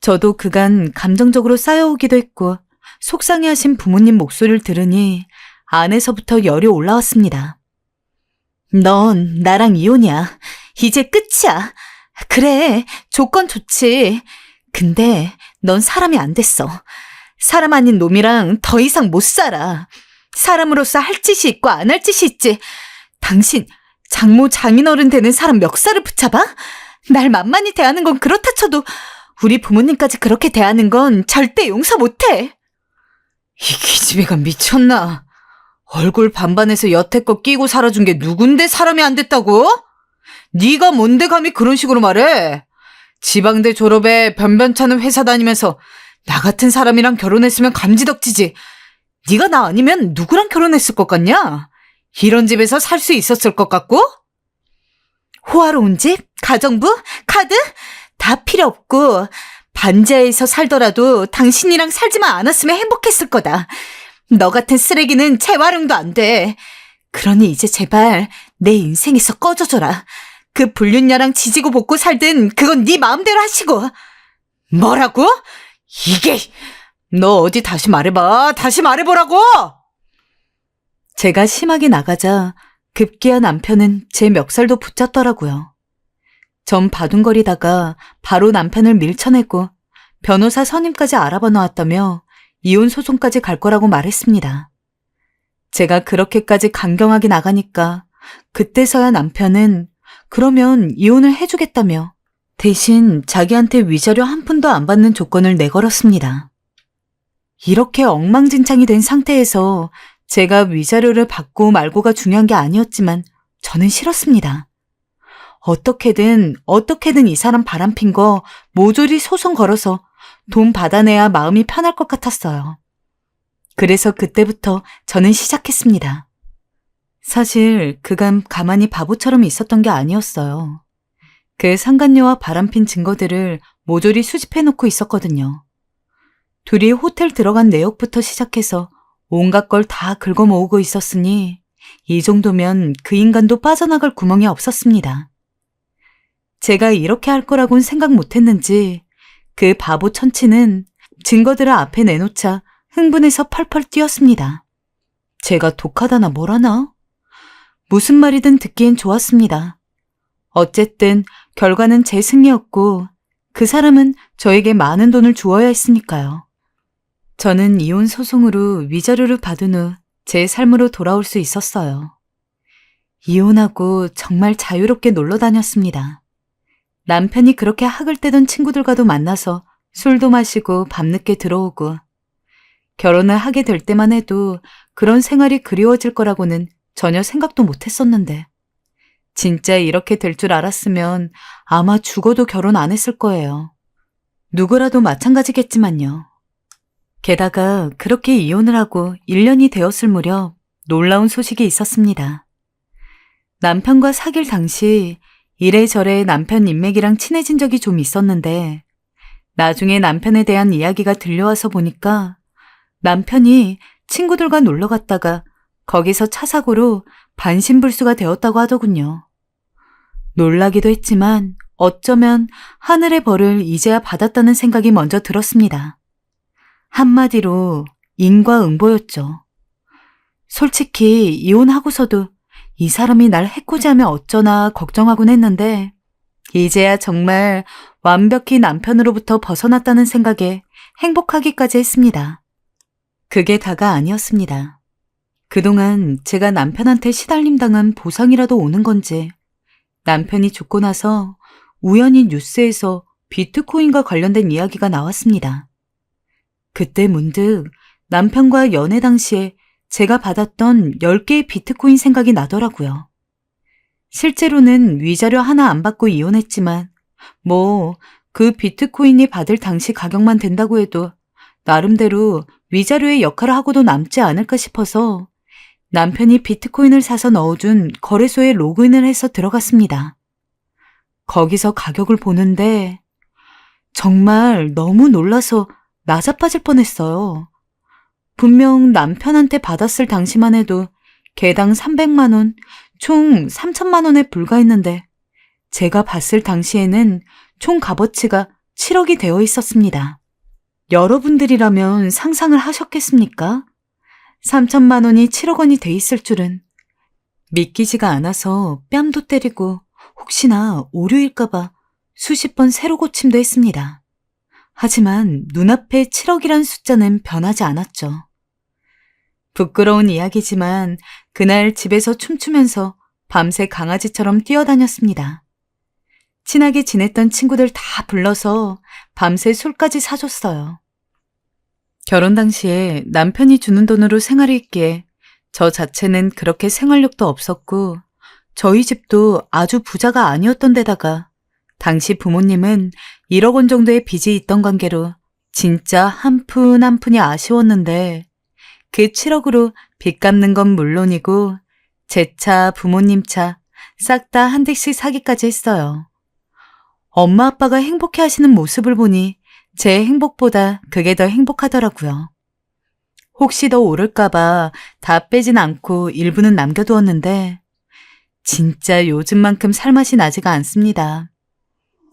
저도 그간 감정적으로 쌓여오기도 했고 속상해하신 부모님 목소리를 들으니 안에서부터 열이 올라왔습니다. 넌 나랑 이혼이야. 이제 끝이야. 그래, 조건 좋지. 근데 넌 사람이 안 됐어. 사람 아닌 놈이랑 더 이상 못 살아. 사람으로서 할 짓이 있고 안 할 짓이 있지. 당신 장모 장인어른 되는 사람 멱살을 붙잡아? 날 만만히 대하는 건 그렇다 쳐도 우리 부모님까지 그렇게 대하는 건 절대 용서 못해. 이 기집애가 미쳤나? 얼굴 반반해서 여태껏 끼고 살아준 게 누군데 사람이 안 됐다고? 네가 뭔데 감히 그런 식으로 말해? 지방대 졸업에 변변찮은 회사 다니면서 나 같은 사람이랑 결혼했으면 감지덕지지. 네가 나 아니면 누구랑 결혼했을 것 같냐? 이런 집에서 살 수 있었을 것 같고? 호화로운 집? 가정부? 카드? 다 필요 없고 반지하에서 살더라도 당신이랑 살지만 않았으면 행복했을 거다. 너 같은 쓰레기는 재활용도 안 돼. 그러니 이제 제발 내 인생에서 꺼져줘라. 그 불륜녀랑 지지고 볶고 살든 그건 네 마음대로 하시고. 뭐라고? 이게 너 어디 다시 말해봐. 다시 말해보라고. 제가 심하게 나가자 급기야 남편은 제 멱살도 붙잡더라고요. 전 바둥거리다가 바로 남편을 밀쳐내고 변호사 선임까지 알아봐 놓았다며 이혼 소송까지 갈 거라고 말했습니다. 제가 그렇게까지 강경하게 나가니까 그때서야 남편은 그러면 이혼을 해주겠다며 대신 자기한테 위자료 한 푼도 안 받는 조건을 내걸었습니다. 이렇게 엉망진창이 된 상태에서 제가 위자료를 받고 말고가 중요한 게 아니었지만 저는 싫었습니다. 어떻게든 이 사람 바람핀 거 모조리 소송 걸어서 돈 받아내야 마음이 편할 것 같았어요. 그래서 그때부터 저는 시작했습니다. 사실 그간 가만히 바보처럼 있었던 게 아니었어요. 그 상간녀와 바람핀 증거들을 모조리 수집해놓고 있었거든요. 둘이 호텔 들어간 내역부터 시작해서 온갖 걸 다 긁어 모으고 있었으니 이 정도면 그 인간도 빠져나갈 구멍이 없었습니다. 제가 이렇게 할 거라고는 생각 못했는지 그 바보 천치는 증거들을 앞에 내놓자 흥분해서 펄펄 뛰었습니다. 제가 독하다나 뭐라나? 무슨 말이든 듣기엔 좋았습니다. 어쨌든 결과는 제 승리였고 그 사람은 저에게 많은 돈을 주어야 했으니까요. 저는 이혼 소송으로 위자료를 받은 후 제 삶으로 돌아올 수 있었어요. 이혼하고 정말 자유롭게 놀러 다녔습니다. 남편이 그렇게 학을 떼던 친구들과도 만나서 술도 마시고 밤늦게 들어오고 결혼을 하게 될 때만 해도 그런 생활이 그리워질 거라고는 전혀 생각도 못했었는데 진짜 이렇게 될 줄 알았으면 아마 죽어도 결혼 안 했을 거예요. 누구라도 마찬가지겠지만요. 게다가 그렇게 이혼을 하고 1년이 되었을 무렵 놀라운 소식이 있었습니다. 남편과 사귈 당시 이래저래 남편 인맥이랑 친해진 적이 좀 있었는데 나중에 남편에 대한 이야기가 들려와서 보니까 남편이 친구들과 놀러 갔다가 거기서 차 사고로 반신불수가 되었다고 하더군요. 놀라기도 했지만 어쩌면 하늘의 벌을 이제야 받았다는 생각이 먼저 들었습니다. 한마디로 인과응보였죠. 솔직히 이혼하고서도 이 사람이 날 해코지하면 어쩌나 걱정하곤 했는데 이제야 정말 완벽히 남편으로부터 벗어났다는 생각에 행복하기까지 했습니다. 그게 다가 아니었습니다. 그동안 제가 남편한테 시달림당한 보상이라도 오는 건지 남편이 죽고 나서 우연히 뉴스에서 비트코인과 관련된 이야기가 나왔습니다. 그때 문득 남편과 연애 당시에 제가 받았던 10개의 비트코인 생각이 나더라고요. 실제로는 위자료 하나 안 받고 이혼했지만 그 비트코인이 받을 당시 가격만 된다고 해도 나름대로 위자료의 역할을 하고도 남지 않을까 싶어서 남편이 비트코인을 사서 넣어준 거래소에 로그인을 해서 들어갔습니다. 거기서 가격을 보는데 정말 너무 놀라서 나자빠질 뻔했어요. 분명 남편한테 받았을 당시만 해도 개당 300만 원, 총 3천만 원에 불과했는데 제가 봤을 당시에는 총 값어치가 7억이 되어 있었습니다. 여러분들이라면 상상을 하셨겠습니까? 3천만 원이 7억 원이 돼 있을 줄은 믿기지가 않아서 뺨도 때리고 혹시나 오류일까봐 수십 번 새로 고침도 했습니다. 하지만 눈앞에 7억이란 숫자는 변하지 않았죠. 부끄러운 이야기지만 그날 집에서 춤추면서 밤새 강아지처럼 뛰어다녔습니다. 친하게 지냈던 친구들 다 불러서 밤새 술까지 사줬어요. 결혼 당시에 남편이 주는 돈으로 생활을 했기에 저 자체는 그렇게 생활력도 없었고 저희 집도 아주 부자가 아니었던 데다가 당시 부모님은 1억 원 정도의 빚이 있던 관계로 진짜 한 푼 한 푼이 아쉬웠는데 그 7억으로 빚 갚는 건 물론이고 제 차, 부모님 차 싹 다 한 대씩 사기까지 했어요. 엄마 아빠가 행복해 하시는 모습을 보니 제 행복보다 그게 더 행복하더라고요. 혹시 더 오를까봐 다 빼진 않고 일부는 남겨두었는데 진짜 요즘만큼 살맛이 나지가 않습니다.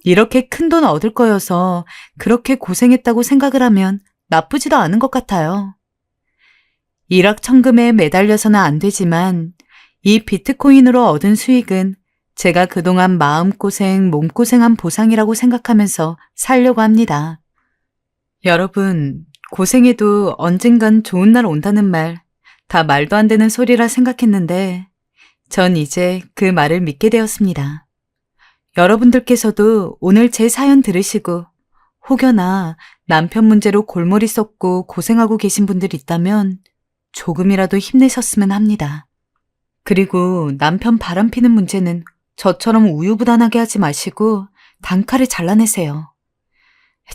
이렇게 큰 돈 얻을 거여서 그렇게 고생했다고 생각을 하면 나쁘지도 않은 것 같아요. 일확천금에 매달려서는 안 되지만 이 비트코인으로 얻은 수익은 제가 그동안 마음고생, 몸고생한 보상이라고 생각하면서 살려고 합니다. 여러분, 고생해도 언젠간 좋은 날 온다는 말, 다 말도 안 되는 소리라 생각했는데 전 이제 그 말을 믿게 되었습니다. 여러분들께서도 오늘 제 사연 들으시고 혹여나 남편 문제로 골머리 썩고 고생하고 계신 분들 있다면 조금이라도 힘내셨으면 합니다. 그리고 남편 바람피는 문제는 저처럼 우유부단하게 하지 마시고 단칼에 잘라내세요.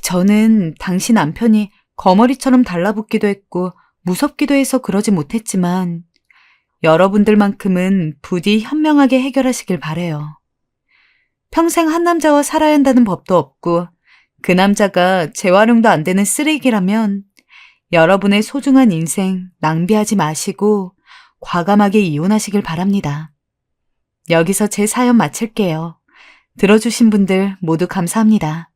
저는 당시 남편이 거머리처럼 달라붙기도 했고 무섭기도 해서 그러지 못했지만 여러분들만큼은 부디 현명하게 해결하시길 바래요. 평생 한 남자와 살아야 한다는 법도 없고 그 남자가 재활용도 안 되는 쓰레기라면 여러분의 소중한 인생 낭비하지 마시고 과감하게 이혼하시길 바랍니다. 여기서 제 사연 마칠게요. 들어주신 분들 모두 감사합니다.